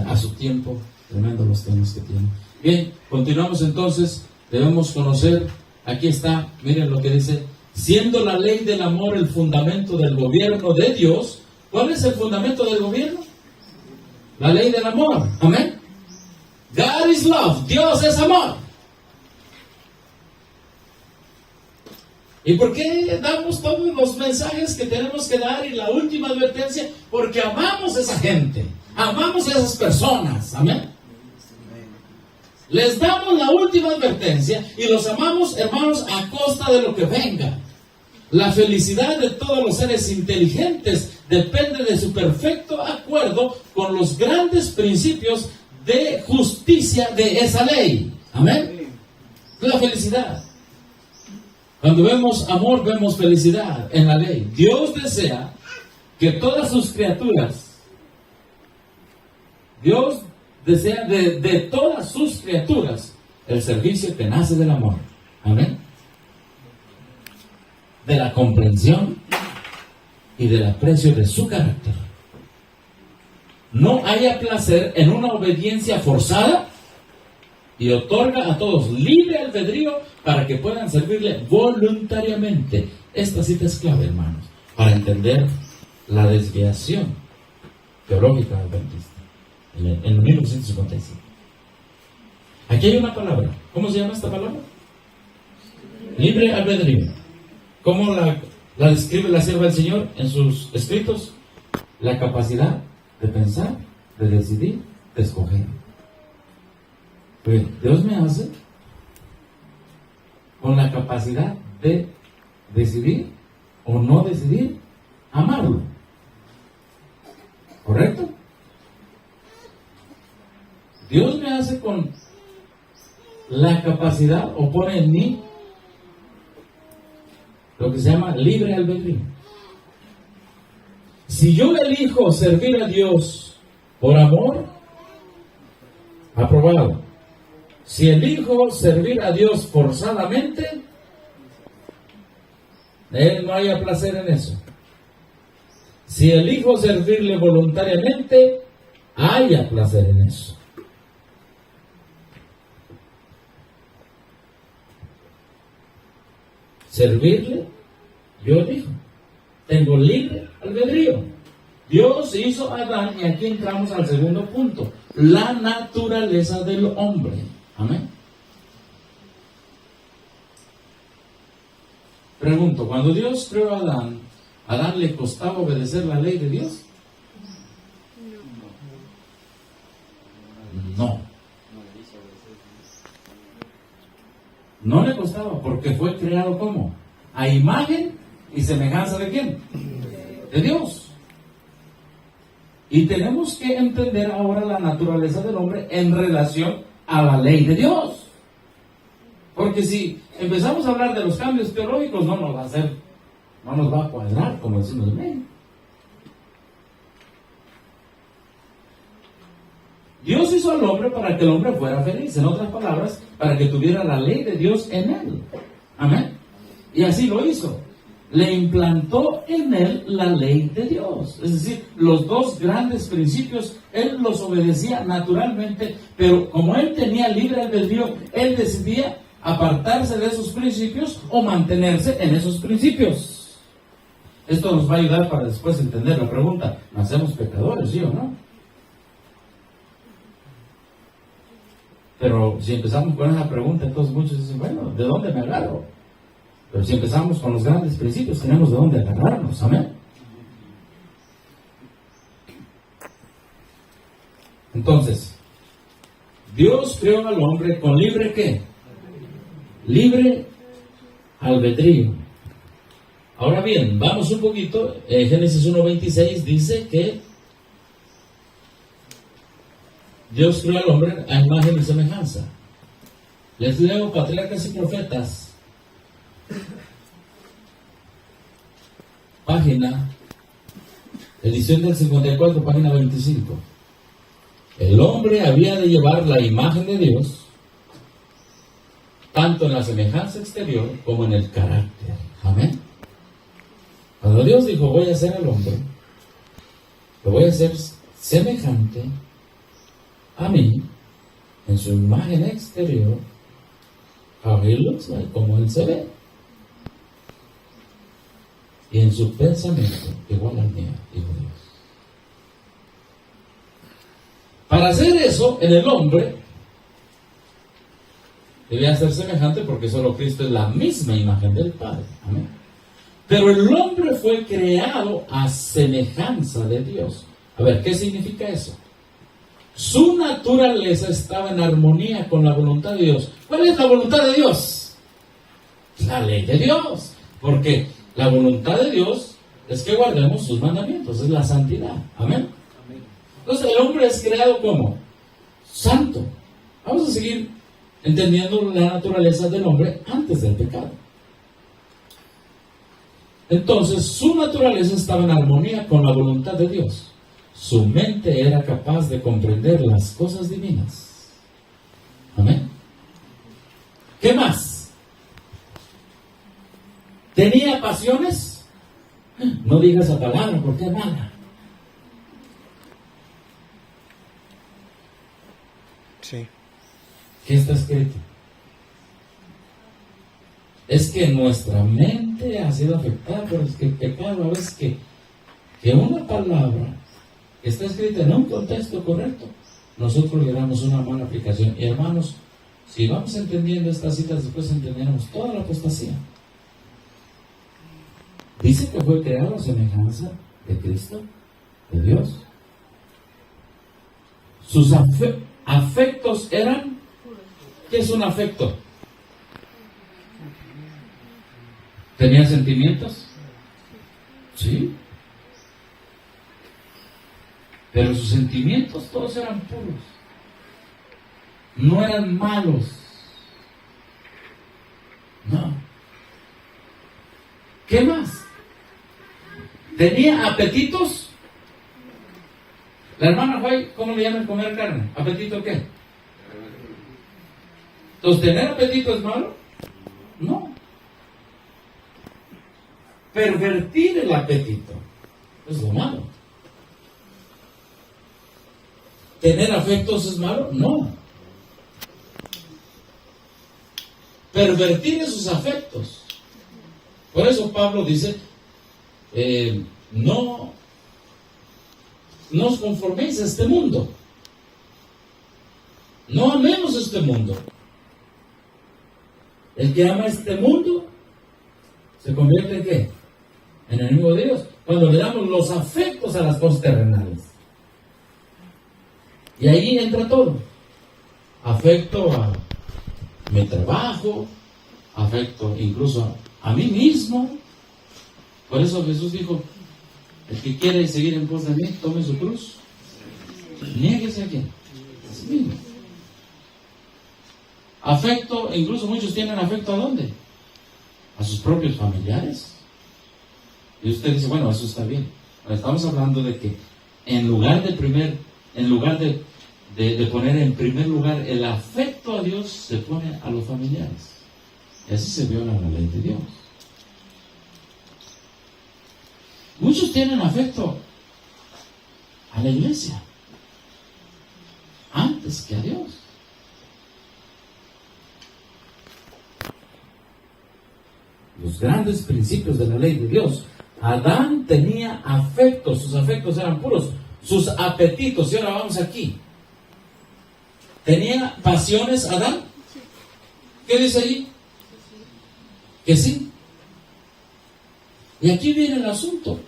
a su tiempo, tremendos los temas que tienen. Bien, continuamos entonces, debemos conocer, aquí está, miren lo que dice, siendo la ley del amor el fundamento del gobierno de Dios. ¿Cuál es el fundamento del gobierno? La ley del amor, amén. God is love, Dios es amor. ¿Y por qué damos todos los mensajes que tenemos que dar y la última advertencia? Porque amamos a esa gente, amamos a esas personas, amén. Les damos la última advertencia y los amamos, hermanos, a costa de lo que venga. La felicidad de todos los seres inteligentes depende de su perfecto acuerdo con los grandes principios de justicia de esa ley. Amén. La felicidad. Cuando vemos amor, vemos felicidad en la ley. Dios desea que todas sus criaturas, Dios desea de todas sus criaturas el servicio que nace del amor. Amén. De la comprensión y del aprecio de su carácter. No haya placer en una obediencia forzada y otorga a todos libre albedrío para que puedan servirle voluntariamente. Esta cita es clave, hermanos, para entender la desviación teológica adventista en 1955. Aquí hay una palabra. ¿Cómo se llama esta palabra? Libre albedrío. ¿Cómo la describe la sierva del Señor en sus escritos? La capacidad de pensar, de decidir, de escoger. Pues Dios me hace con la capacidad de decidir o no decidir amarlo. ¿Correcto? Dios me hace con la capacidad o pone en mí lo que se llama libre albedrío. Si yo elijo servir a Dios por amor, aprobado. Si elijo servir a Dios forzadamente, no haya placer en eso. Si elijo servirle voluntariamente, haya placer en eso. Servirle, yo elijo. Tengo libre albedrío. Dios hizo a Adán y aquí entramos al segundo punto. La naturaleza del hombre. Amén. Pregunto, cuando Dios creó a Adán, ¿a Adán le costaba obedecer la ley de Dios? No. No le costaba, porque fue creado ¿cómo? A imagen y semejanza ¿de quién? De Dios. Y tenemos que entender ahora la naturaleza del hombre en relación a la ley de Dios. Porque si empezamos a hablar de los cambios teológicos, no nos va a cuadrar, como decimos en México. Dios hizo al hombre para que el hombre fuera feliz. En otras palabras, para que tuviera la ley de Dios en él. Amén. Y así lo hizo. Le implantó en él la ley de Dios. Es decir, los dos grandes principios, él los obedecía naturalmente, pero como él tenía libre albedrío, él decidía apartarse de esos principios o mantenerse en esos principios. Esto nos va a ayudar para después entender la pregunta: ¿nacemos pecadores, sí o no? Pero si empezamos con esa pregunta, entonces muchos dicen, bueno, ¿de dónde me agarro? Pero si empezamos con los grandes principios, tenemos de dónde agarrarnos. Amén. Entonces, Dios creó al hombre con libre ¿qué? Libre albedrío. Ahora bien, vamos un poquito. Génesis 1:26 dice que Dios creó al hombre a imagen y semejanza. Les leo Patriarcas y Profetas, página, edición del 54, página 25. El hombre había de llevar la imagen de Dios tanto en la semejanza exterior como en el carácter. Amén. Cuando Dios dijo, voy a hacer al hombre, lo voy a hacer semejante a mí, en su imagen exterior, how he looks like, como él se ve, y en su pensamiento igual al mío, dijo Dios. Para hacer eso en el hombre debía ser semejante, porque solo Cristo es la misma imagen del Padre. Amén. Pero el hombre fue creado a semejanza de Dios. A ver, ¿qué significa eso? Su naturaleza estaba en armonía con la voluntad de Dios. ¿Cuál es la voluntad de Dios? La ley de Dios. Porque la voluntad de Dios es que guardemos sus mandamientos, es la santidad. Amén. Entonces el hombre es creado como santo. Vamos a seguir entendiendo la naturaleza del hombre antes del pecado. Entonces su naturaleza estaba en armonía con la voluntad de Dios. Su mente era capaz de comprender las cosas divinas. Amén. ¿Qué más? ¿Tenía pasiones? No digas esa palabra porque es mala. Sí. ¿Qué está escrito? Es que nuestra mente ha sido afectada por el pecado. A veces que una palabra que está escrita en un contexto correcto, nosotros le damos una mala aplicación. Y hermanos, si vamos entendiendo estas citas, después entenderemos toda la apostasía. Dice que fue creado a semejanza de Cristo, de Dios. Sus afectos eran... ¿Qué es un afecto? ¿Tenía sentimientos? Sí. Pero sus sentimientos todos eran puros. No eran malos. No. ¿Qué más? ¿Tenía apetitos? La hermana Juay, ¿cómo le llaman comer carne? ¿Apetito qué? Entonces, ¿tener apetito es malo? No. Pervertir el apetito es lo malo. ¿Tener afectos es malo? No. Pervertir esos afectos. Por eso Pablo dice, no os conforméis a este mundo. No amemos este mundo. El que ama este mundo se convierte en ¿qué? En enemigo de Dios. Cuando le damos los afectos a las cosas terrenales. Y ahí entra todo. Afecto a mi trabajo, afecto incluso a mí mismo. Por eso Jesús dijo, el que quiere seguir en pos de mí, tome su cruz. Niéguese a quién. A sí mismo. Afecto, incluso muchos tienen afecto ¿a dónde? A sus propios familiares. Y usted dice, bueno, eso está bien. Estamos hablando de que en lugar de poner en primer lugar el afecto a Dios, se pone a los familiares. Y así se viola la ley de Dios. Muchos tienen afecto a la iglesia antes que a Dios. Los grandes principios de la ley de Dios. Adán tenía afectos, sus afectos eran puros, sus apetitos, y ahora vamos aquí. ¿Tenía pasiones Adán? ¿Qué dice ahí? Que sí. Y aquí viene el asunto.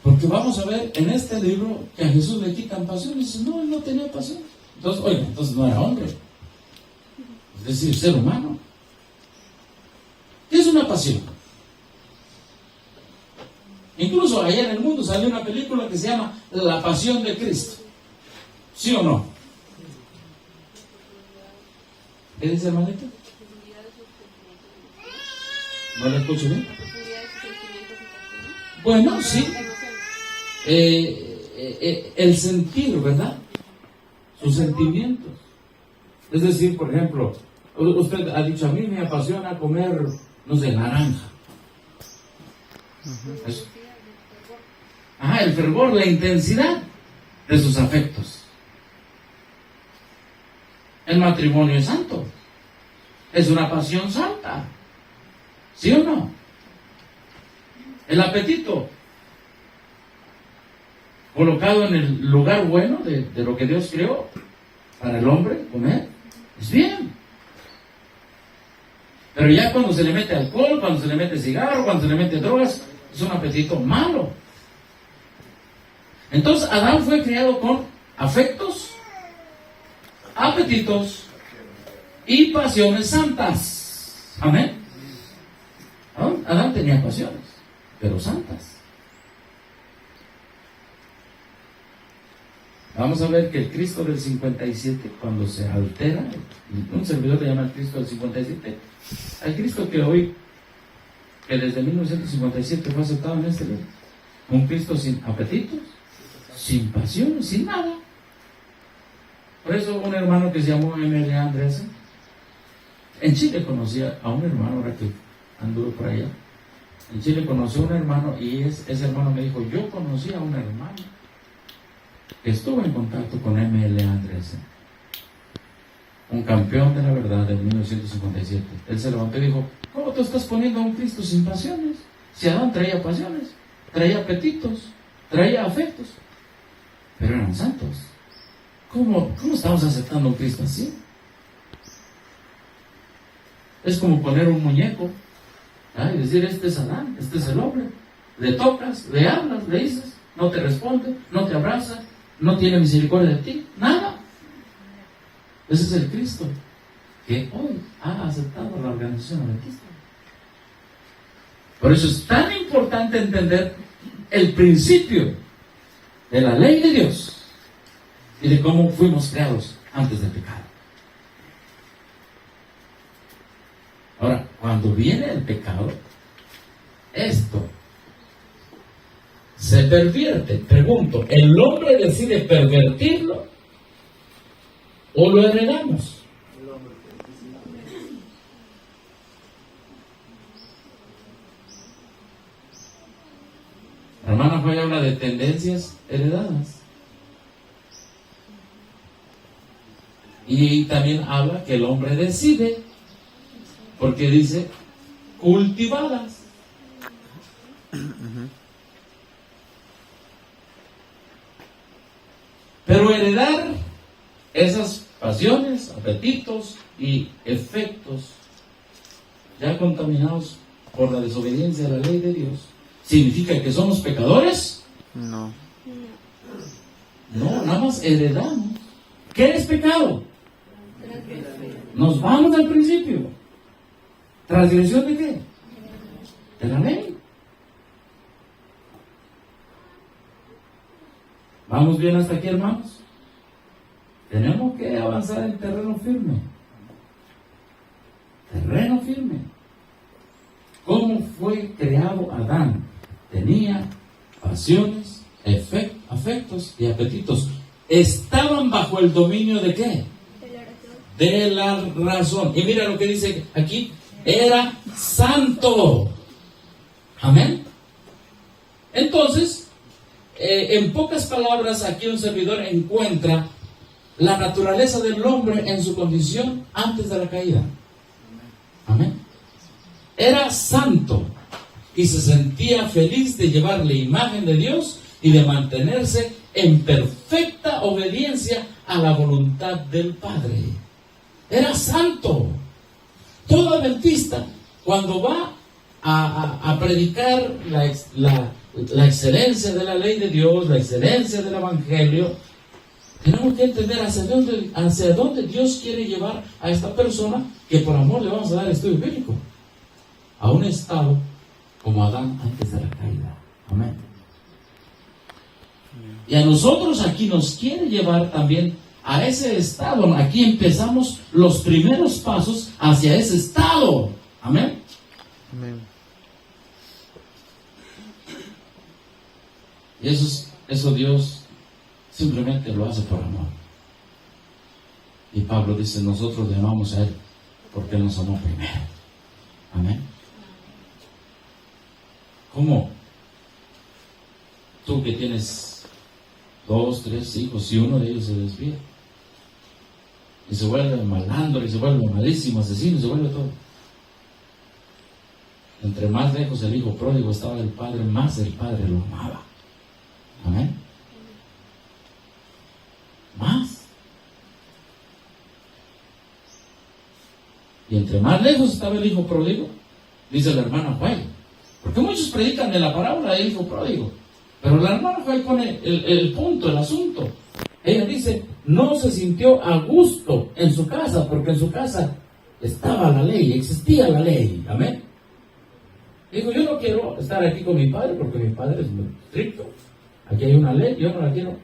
Porque vamos a ver en este libro que a Jesús le quitan pasiones. Dice, no, él no tenía pasión. Entonces, oiga, entonces no era hombre. Es decir, ser humano. ¿Qué es una pasión? Incluso allá en el mundo salió una película que se llama La Pasión de Cristo. ¿Sí o no? ¿Qué dice, hermanito? ¿No le escucho bien? Bueno, sí. El sentir, ¿verdad? Sus sentimientos. Es decir, por ejemplo, usted ha dicho, a mí me apasiona comer, no sé, naranja. Eso. Ajá, el fervor, la intensidad de sus afectos. El matrimonio es santo. Es una pasión santa. ¿Sí o no? El apetito colocado en el lugar bueno de lo que Dios creó para el hombre comer, es bien. Pero ya cuando se le mete alcohol, cuando se le mete cigarro, cuando se le mete drogas, es un apetito malo. Entonces Adán fue criado con afectos, apetitos y pasiones santas. Amén. Adán tenía pasiones, pero santas. Vamos a ver que el Cristo del 57, cuando se altera, un servidor le llama el Cristo del 57, al Cristo que hoy, que desde 1957 fue aceptado en este libro, un Cristo sin apetitos, sin pasiones, sin nada. Por eso un hermano que se llamó M.L. Andresen, en Chile conocía a un hermano, ahora que anduvo por allá, en Chile conoció a un hermano y ese hermano me dijo, yo conocí a un hermano que estuvo en contacto con M.L. Andresen, un campeón de la verdad de 1957. Él se levantó y dijo, ¿cómo tú estás poniendo a un Cristo sin pasiones? Si Adán traía pasiones, traía apetitos, traía afectos, pero eran santos. ¿Cómo estamos aceptando a un Cristo así? Es como poner un muñeco y decir, este es Adán, este es el hombre. Le tocas, le hablas, le dices, no te responde, no te abraza, no tiene misericordia de ti, nada. Ese es el Cristo que hoy ha aceptado la organización adventista. Por eso es tan importante entender el principio de la ley de Dios y de cómo fuimos creados antes del pecado. Ahora, cuando viene el pecado, esto se pervierte. Pregunto, ¿el hombre decide pervertirlo o lo heredamos? La hermana Joya habla de tendencias heredadas. Y también habla que el hombre decide, porque dice cultivadas. Pero heredar esas pasiones, apetitos y efectos ya contaminados por la desobediencia a la ley de Dios, ¿significa que somos pecadores? No. No, nada más heredamos. ¿Qué es pecado? Nos vamos al principio. ¿Transgresión de qué? De la ley. ¿Vamos bien hasta aquí, hermanos? Tenemos que avanzar en terreno firme. Terreno firme. ¿Cómo fue creado Adán? Tenía pasiones, afectos y apetitos. Estaban bajo el dominio de ¿qué? De la razón. Y mira lo que dice aquí. Era santo. Amén. Entonces, en pocas palabras, aquí un servidor encuentra la naturaleza del hombre en su condición antes de la caída. Amén. Era santo y se sentía feliz de llevar la imagen de Dios y de mantenerse en perfecta obediencia a la voluntad del Padre. Era santo. Todo adventista, cuando va a predicar la excelencia de la ley de Dios, la excelencia del Evangelio, tenemos que entender hacia dónde Dios quiere llevar a esta persona, que por amor le vamos a dar estudio bíblico, a un estado como Adán antes de la caída. Amén. Y a nosotros aquí nos quiere llevar también a ese estado. Aquí empezamos los primeros pasos hacia ese estado. Amén. Amén. Y eso Dios simplemente lo hace por amor. Y Pablo dice, nosotros le amamos a Él porque Él nos amó primero. Amén. ¿Cómo? Tú que tienes 2, 3 hijos, si uno de ellos se desvía y se vuelve malandro y se vuelve malísimo, asesino, se vuelve todo. Entre más lejos el hijo pródigo estaba del padre, más el padre lo amaba. Amén. Más. Y entre más lejos estaba el hijo pródigo, dice la hermana Juay, porque muchos predican de la parábola del hijo pródigo, pero la hermana Juay pone el punto, el asunto. Ella dice, no se sintió a gusto en su casa, porque en su casa estaba la ley, existía la ley. Amén. Dijo, yo no quiero estar aquí con mi padre, porque mi padre es muy estricto. Aquí hay una ley, yo no la quiero.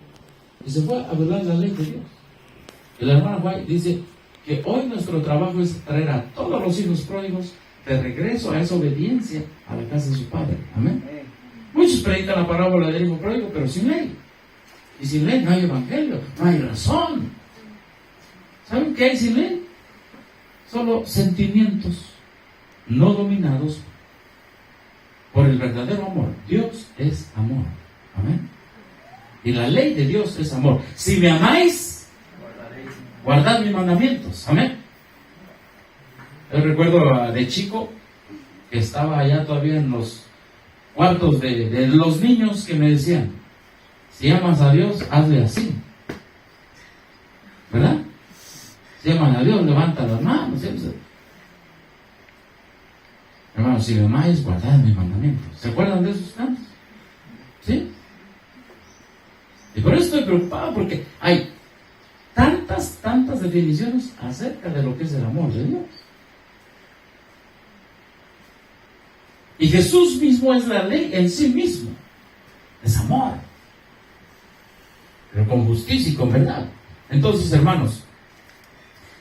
Y se fue a violar la ley de Dios. Y la hermana White dice que hoy nuestro trabajo es traer a todos los hijos pródigos de regreso a esa obediencia a la casa de su padre. Amén. Muchos predican la parábola del hijo pródigo, pero sin ley. Y sin ley no hay evangelio, no hay razón. ¿Saben qué hay sin ley? Solo sentimientos no dominados por el verdadero amor. Dios es amor. Amén. Y la ley de Dios es amor. Si me amáis, guardad mis mandamientos. Amén. Yo recuerdo de chico que estaba allá todavía en los cuartos de los niños, que me decían, si amas a Dios, hazle así. ¿Verdad? Si amas a Dios, levanta las manos. Hermanos, si me amáis, guardad mis mandamientos. ¿Se acuerdan de esos cantos? ¿Sí? Y por eso estoy preocupado, porque hay tantas definiciones acerca de lo que es el amor de Dios. Y Jesús mismo es la ley en sí mismo. Es amor. Pero con justicia y con verdad. Entonces, hermanos,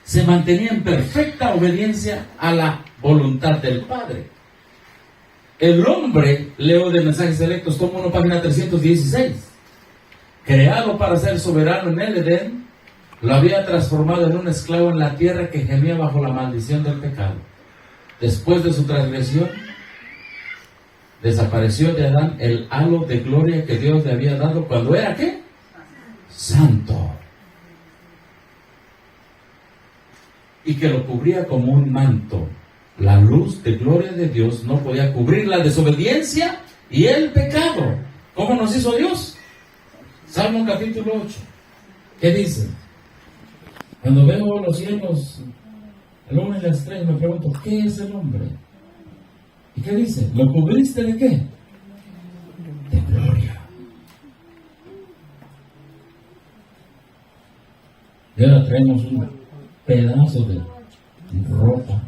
se mantenía en perfecta obediencia a la voluntad del Padre. El hombre, leo de Mensajes Selectos, tomo 1, página 316, creado para ser soberano en el Edén, lo había transformado en un esclavo en la tierra que gemía bajo la maldición del pecado. Después de su transgresión, desapareció de Adán el halo de gloria que Dios le había dado cuando era, ¿qué? Santo. Y que lo cubría como un manto. La luz de gloria de Dios no podía cubrir la desobediencia y el pecado. ¿Cómo nos hizo Dios? Salmo capítulo 8. ¿Qué dice? Cuando veo los cielos, el hombre y la estrella, me pregunto, ¿qué es el hombre? ¿Y qué dice? ¿Lo cubriste de qué? De gloria. Y ahora traemos pedazo de ropa.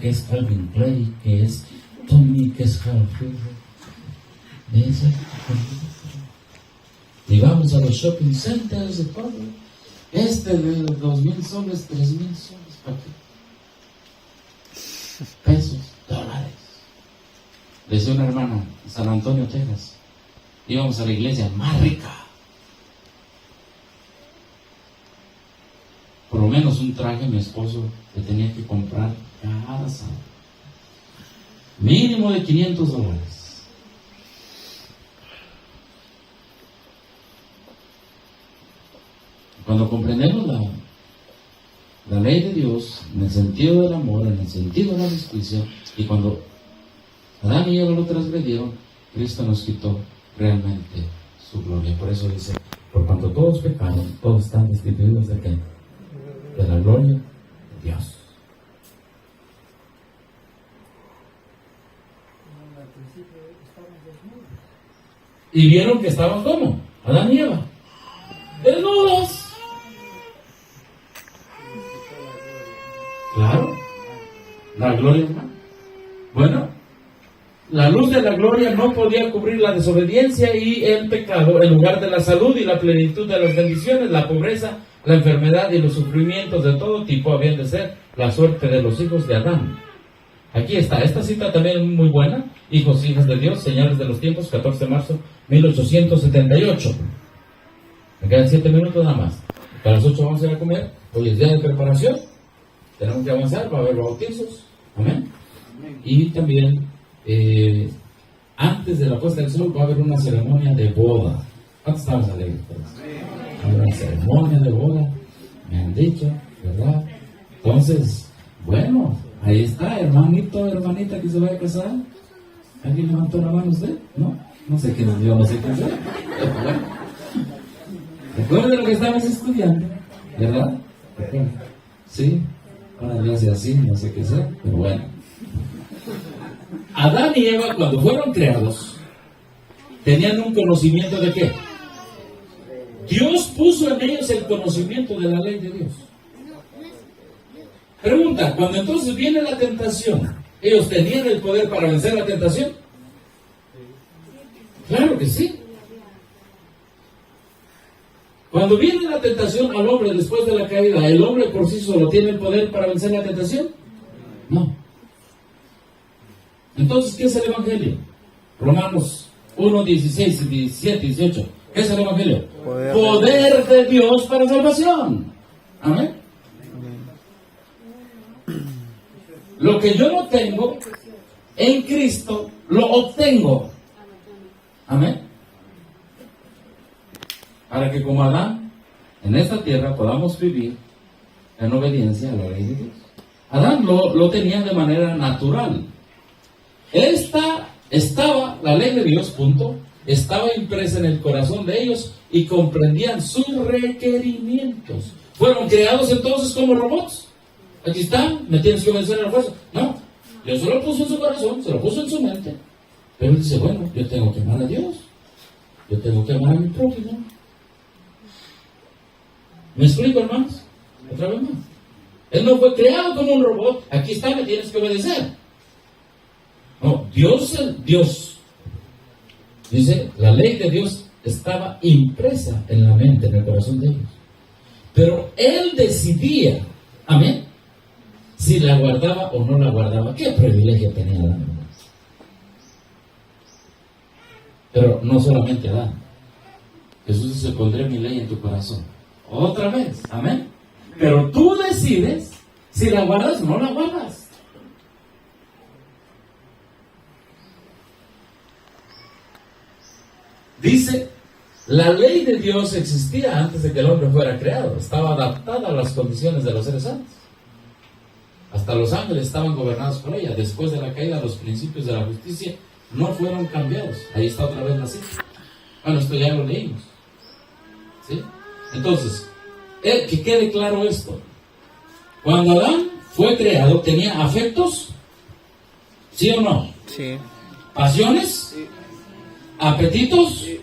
Que es Calvin Klein, que es Tommy, que es Harry. Y vamos a los shopping centers de todo. De 2,000 soles, 3,000 soles, ¿para qué? Pesos, dólares. Decía una hermana en San Antonio, Texas. Íbamos a la iglesia más rica. Por lo menos un traje mi esposo le tenía que comprar cada sábado. Mínimo de $500. Cuando comprendemos la ley de Dios, en el sentido del amor, en el sentido de la justicia, y cuando Adán y Eva lo transgredieron, Cristo nos quitó realmente su gloria. Por eso dice, por cuanto todos pecaron, todos están destituidos de qué? De la gloria de Dios. Y vieron que estaban como Adán y Eva, desnudos. Claro, la gloria humana. Bueno, la luz de la gloria no podía cubrir la desobediencia y el pecado. En lugar de la salud y la plenitud de las bendiciones, la pobreza, la enfermedad y los sufrimientos de todo tipo habían de ser la suerte de los hijos de Adán. Aquí está, esta cita también es muy buena. Hijos y hijas de Dios, señales de los tiempos, 14 de marzo 1878. Me quedan 7 minutos nada más. A las 8 vamos a ir a comer. Hoy es día de preparación. Tenemos que avanzar, va a haber bautizos. Amén. Y también, antes de la puesta del sol, va a haber una ceremonia de boda. ¿Cuántos estamos alegres? Va a haber una ceremonia de boda, me han dicho, ¿verdad? Entonces, bueno, ahí está, hermanito, hermanita que se vaya a casar. ¿Alguien levantó la mano usted? ¿No? No sé quién es, yo no sé quién es. Bueno. Recuerden lo que estabas estudiando, ¿verdad? Sí, ahora le hace así, no sé qué sea, pero bueno. Adán y Eva, cuando fueron creados, tenían un conocimiento de qué. Dios puso en ellos el conocimiento de la ley de Dios. Pregunta, cuando entonces viene la tentación, ¿ellos tenían el poder para vencer la tentación? Claro que sí. Cuando viene la tentación al hombre después de la caída, ¿el hombre por sí solo tiene el poder para vencer la tentación? No. Entonces, ¿qué es el Evangelio? Romanos 1, 16, 17, 18. ¿Qué es el Evangelio? Poder de Dios para salvación. Amén. Lo que yo no tengo, en Cristo lo obtengo. Amén. Para que como Adán, en esta tierra podamos vivir en obediencia a la ley de Dios. Adán lo tenía de manera natural. Estaba la ley de Dios, punto. Estaba impresa en el corazón de ellos y comprendían sus requerimientos. ¿Fueron creados entonces como robots? Aquí están, me tienes que vencer a la fuerza. No, Dios se lo puso en su corazón, se lo puso en su mente. Pero él dice, bueno, yo tengo que amar a Dios. Yo tengo que amar a mi prójimo. ¿Me explico, hermanos? Otra vez más. Él no fue creado como un robot. Aquí está, me tienes que obedecer. No, Dios. Dice, la ley de Dios estaba impresa en la mente, en el corazón de ellos. Pero Él decidía, amén, si la guardaba o no la guardaba. ¿Qué privilegio tenía Adán? Pero no solamente Adán. Jesús dice, pondré mi ley en tu corazón. Otra vez, amén. Pero tú decides si la guardas o no la guardas. Dice, la ley de Dios existía antes de que el hombre fuera creado. Estaba adaptada a las condiciones de los seres santos. Hasta los ángeles estaban gobernados por ella. Después de la caída, los principios de la justicia no fueron cambiados. Ahí está otra vez la cita. Bueno, esto ya lo leímos. ¿Sí? Entonces, que quede claro esto. Cuando Adán fue creado, ¿tenía afectos? ¿Sí o no? Sí. ¿Pasiones? Sí. ¿Apetitos? Sí.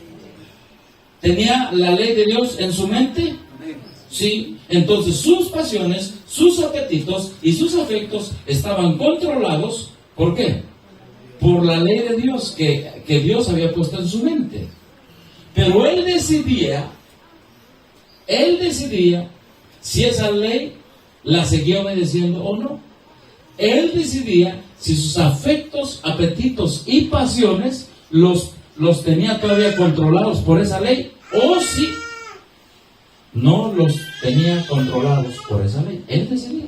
¿Tenía la ley de Dios en su mente? Sí, entonces sus pasiones, sus apetitos y sus afectos estaban controlados. ¿Por qué? Por la ley de Dios que Dios había puesto en su mente. Pero él decidía si esa ley la seguía obedeciendo o no. Él decidía si sus afectos, apetitos y pasiones los tenía todavía controlados por esa ley o si no los tenía controlados por esa ley. Él decidía.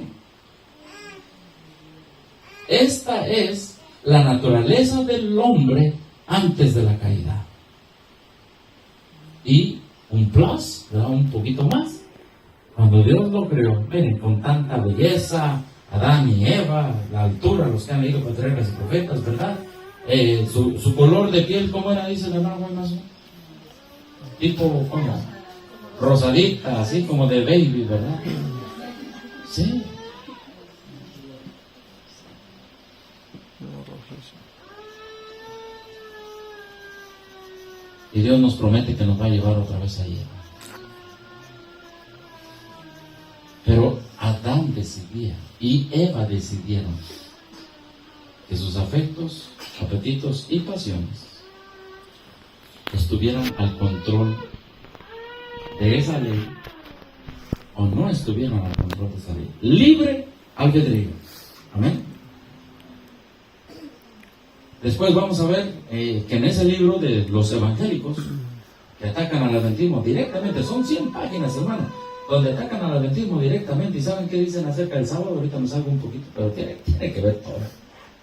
Esta es la naturaleza del hombre antes de la caída. Y un plus, ¿verdad? Un poquito más. Cuando Dios lo creó, miren, con tanta belleza, Adán y Eva, la altura, los que han leído Patriarcas y Profetas, ¿verdad? Su color de piel, ¿cómo era? Dice el hermano más tipo, ¿cómo? Rosadita, así como de baby, ¿verdad? Sí. Y Dios nos promete que nos va a llevar otra vez allí. Pero Adán decidía y Eva decidieron que sus afectos, apetitos y pasiones estuvieran al control de esa ley o no estuvieran al control de esa ley. Libre albedrío. Amén. Después vamos a ver que en ese libro de los evangélicos que atacan al adventismo directamente, son 100 páginas, hermano, donde atacan al adventismo directamente. ¿Y saben qué dicen acerca del sábado? Ahorita me salgo un poquito, pero tiene que ver todo.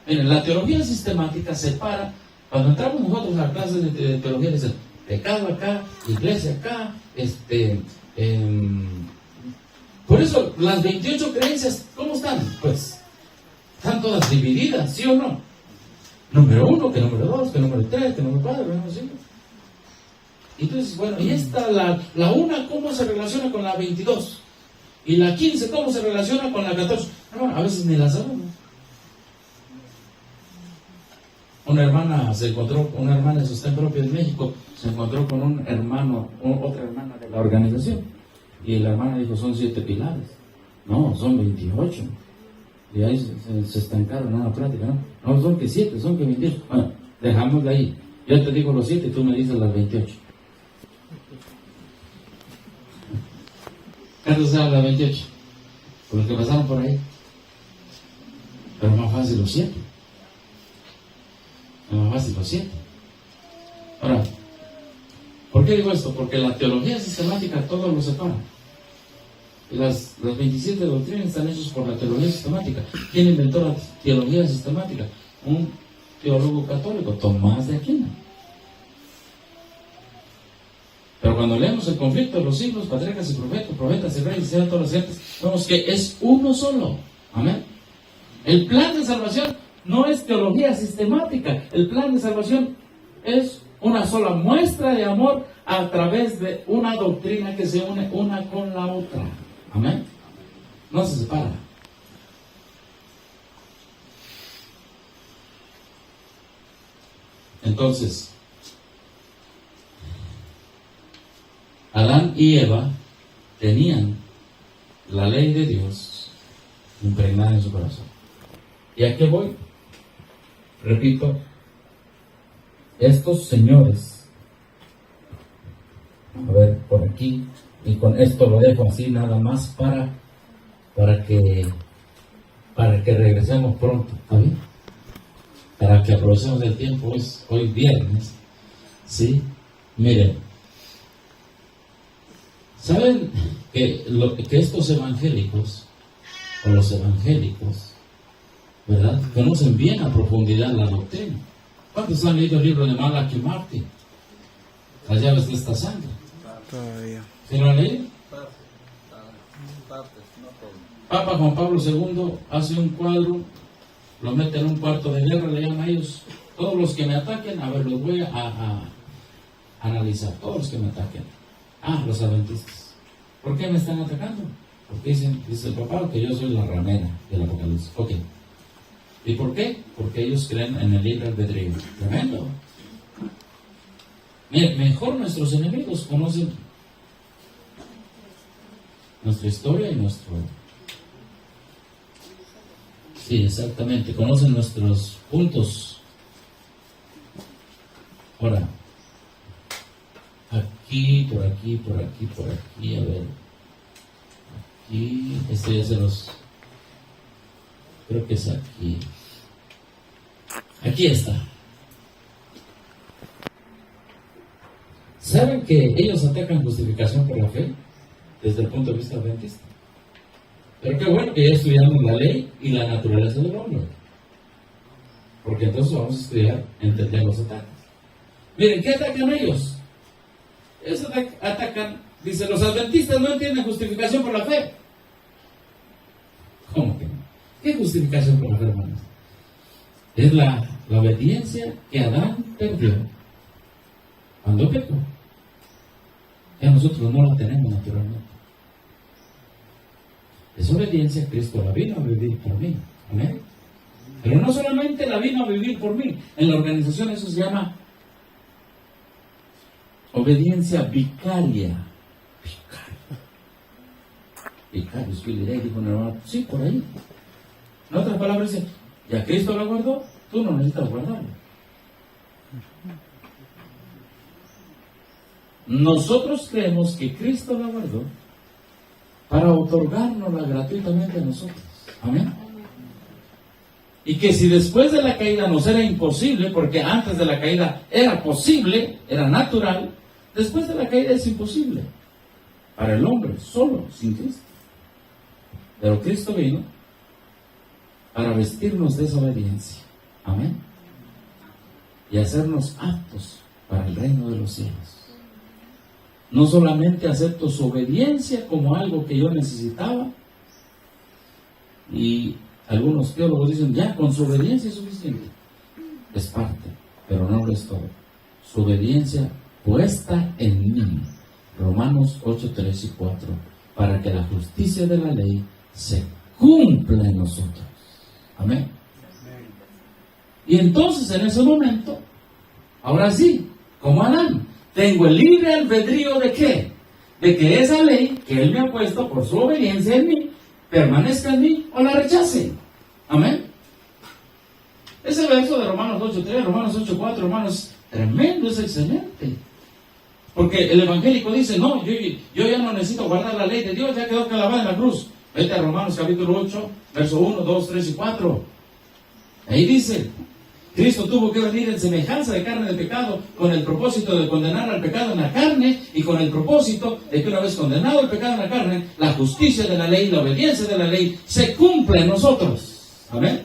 Miren, la teología sistemática separa. Cuando entramos nosotros a clases de teología, dicen pecado acá, iglesia acá, por eso las 28 creencias, ¿cómo están? Pues están todas divididas, ¿sí o no? Número 1, que número 2, que número 3, que número 4, que número 5. Entonces, bueno, y esta, la 1, ¿cómo se relaciona con la 22? Y la 15, ¿cómo se relaciona con la 14? No, a veces ni la sabemos. Una hermana de sostén propio en México, se encontró con un hermano, otra hermana de la organización. Y la hermana dijo, son 7 pilares. No, son 28. Y ahí se estancaron en una plática, ¿no? No, son que 7, son que 28. Bueno, dejámosla ahí. Yo te digo los 7 y tú me dices las 28. ¿Cuántos saben las 28? Por los que pasaron por ahí. Pero más fácil los 7. Es más fácil los 7. Ahora, ¿por qué digo esto? Porque la teología sistemática todo lo separa. Las 27 doctrinas están hechas por la teología sistemática. ¿Quién inventó la teología sistemática? Un teólogo católico, Tomás de Aquino. Pero cuando leemos el conflicto de los siglos, patriarcas y profetas y reyes, sean todas las gentes, vemos que es uno solo. Amén. El plan de salvación no es teología sistemática. El plan de salvación es una sola muestra de amor a través de una doctrina que se une una con la otra. Amén. No se separa. Entonces, Adán y Eva tenían la ley de Dios impregnada en su corazón. ¿Y a qué voy? Repito, estos señores, a ver, por aquí, y con esto lo dejo así nada más para que regresemos pronto, ¿está bien? Para que aprovechemos el tiempo, es hoy viernes, ¿sí? Miren, ¿saben que estos evangélicos, o los evangélicos, ¿verdad?, conocen bien a profundidad la doctrina? ¿Cuántos han leído el libro de Malachi Martin? Las llaves de esta sangre. Todavía. ¿Se lo han leído? Partes, no todo. Papa Juan Pablo II hace un cuadro, lo mete en un cuarto de guerra, le llaman a ellos, todos los que me ataquen, a ver, los voy a analizar, todos los que me ataquen. Los adventistas. ¿Por qué me están atacando? Porque dice el papá que yo soy la ramera del Apocalipsis. Ok. ¿Y por qué? Porque ellos creen en el libre albedrío. Tremendo. Mire, mejor nuestros enemigos conocen nuestra historia y nuestro... Sí, exactamente, conocen nuestros puntos. Ahora, aquí, por aquí, por aquí, por aquí, a ver. Aquí, este ya se los... Creo que es aquí. Aquí está. ¿Saben que ellos atacan justificación por la fe desde el punto de vista adventista? Pero qué bueno que ya estudiamos la ley y la naturaleza del hombre. Porque entonces vamos a estudiar, entender los ataques. Miren, ¿qué atacan ellos? Ellos atacan, dice, los adventistas no entienden justificación por la fe. ¿Cómo que no? ¿Qué justificación por la fe, hermanos? Es la obediencia que Adán perdió cuando pecó. Ya nosotros no la tenemos naturalmente. Esa obediencia Cristo la vino a vivir por mí. Amén. Pero no solamente la vino a vivir por mí. En la organización eso se llama obediencia vicaria. Vicario, es que le dijo un hermano, sí, por ahí. En otras palabras dice, ya Cristo la guardó, tú no necesitas guardarlo. Nosotros creemos que Cristo la guardó para otorgárnosla gratuitamente a nosotros. Amén. Y que si después de la caída nos era imposible, porque antes de la caída era posible, era natural, después de la caída es imposible para el hombre, solo, sin Cristo. Pero Cristo vino para vestirnos de esa obediencia. Amén. Y hacernos aptos para el reino de los cielos. No solamente acepto su obediencia como algo que yo necesitaba, y algunos teólogos dicen, ya, con su obediencia es suficiente. Es parte, pero no lo es todo. Su obediencia puesta en mí. Romanos 8, 3 y 4. Para que la justicia de la ley se cumpla en nosotros. Amén. Y entonces en ese momento, ahora sí, como Adán, tengo el libre albedrío de ¿qué? De que esa ley que Él me ha puesto por su obediencia en mí, permanezca en mí o la rechace. Amén. Ese verso de Romanos 8.3, Romanos 8.4, hermanos, tremendo, es excelente. Porque el evangélico dice, no, yo ya no necesito guardar la ley de Dios, ya quedó clavada en la cruz. Vete a Romanos capítulo 8, verso 1, 2, 3 y 4. Ahí dice, Cristo tuvo que venir en semejanza de carne de pecado con el propósito de condenar al pecado en la carne y con el propósito de que una vez condenado el pecado en la carne, la justicia de la ley, la obediencia de la ley se cumple en nosotros. Amén.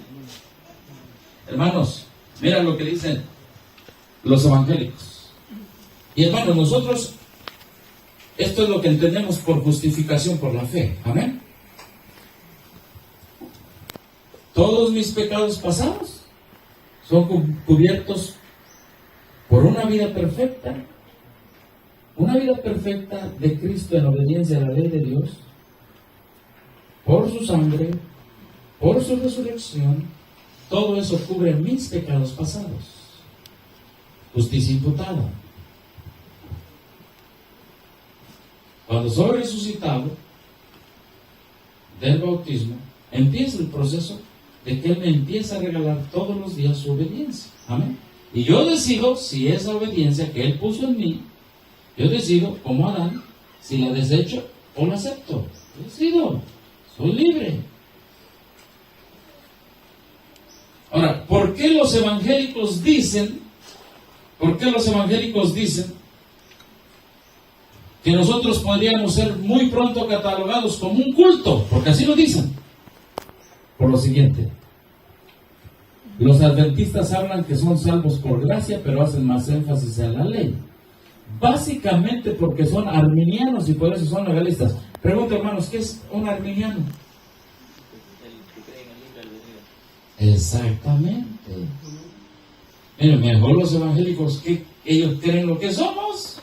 Hermanos, mira lo que dicen los evangélicos. Y hermanos, nosotros, esto es lo que entendemos por justificación por la fe. Amén. Todos mis pecados pasados son cubiertos por una vida perfecta de Cristo en obediencia a la ley de Dios, por su sangre, por su resurrección. Todo eso cubre mis pecados pasados. Justicia imputada. Cuando soy resucitado del bautismo, empieza el proceso de que Él me empieza a regalar todos los días su obediencia. Amén. Y yo decido si esa obediencia que Él puso en mí, yo decido, como Adán, si la desecho o la acepto. Yo decido, soy libre. Ahora, ¿por qué los evangélicos dicen que nosotros podríamos ser muy pronto catalogados como un culto? Porque así lo dicen. Por lo siguiente, los adventistas hablan que son salvos por gracia, pero hacen más énfasis en la ley. Básicamente porque son arminianos y por eso son legalistas. Pregunto, hermanos, ¿qué es un arminiano? El que cree en el libre albedrío. Exactamente. Miren, mejor los evangélicos que ellos creen lo que somos.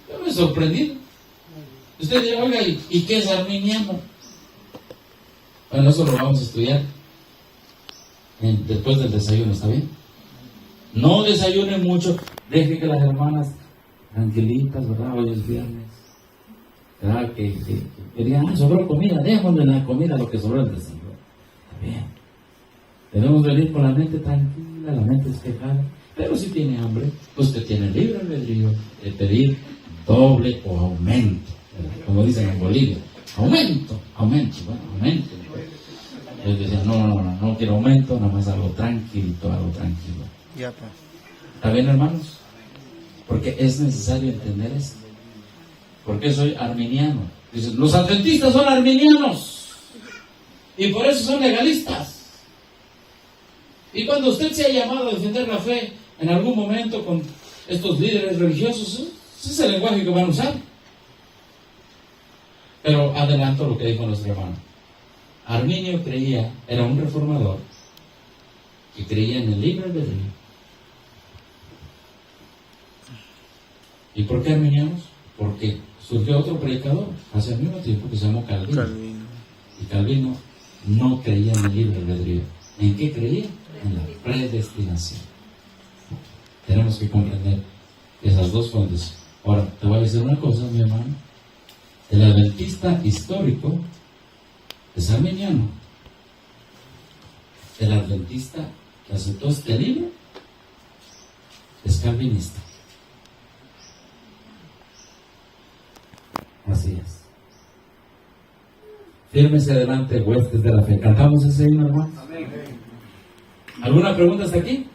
Yo me he sorprendido. Usted dirá, oiga, ¿y qué es arminiano? Bueno, eso lo vamos a estudiar después del desayuno, ¿está bien? No desayunen mucho, deje que las hermanas tranquilitas, ¿verdad? Hoy es viernes. ¿verdad? Que digan, sobró comida, démosle la comida a lo que sobró del Señor. Está bien. Debemos venir con la mente tranquila, la mente despejada. Pero si tiene hambre, usted tiene libre albedrío de pedir doble o aumento, ¿verdad? Como dicen en Bolivia. Aumento, bueno, aumento. Ellos decían, no quiero aumento, nada más algo tranquilo. Ya, pa. ¿Está bien, hermanos? Porque es necesario entender esto. ¿Por qué soy arminiano? Dicen, los adventistas son arminianos y por eso son legalistas. Y cuando usted se ha llamado a defender la fe en algún momento con estos líderes religiosos, ese es el lenguaje que van a usar. Pero adelanto lo que dijo nuestro hermano. Arminio era un reformador que creía en el libre albedrío. ¿Y por qué arminianos? Porque surgió otro predicador hace el mismo tiempo que se llamó Calvino. Y Calvino no creía en el libre albedrío. ¿En qué creía? En la predestinación. Tenemos que comprender esas dos fuentes. Ahora, te voy a decir una cosa, mi hermano. El adventista histórico es arminiano. El adventista que aceptó este libro es calvinista. Así es. Fírmese adelante, huestes de la fe. ¿Cantamos ese himno, hermano? ¿Alguna pregunta hasta aquí?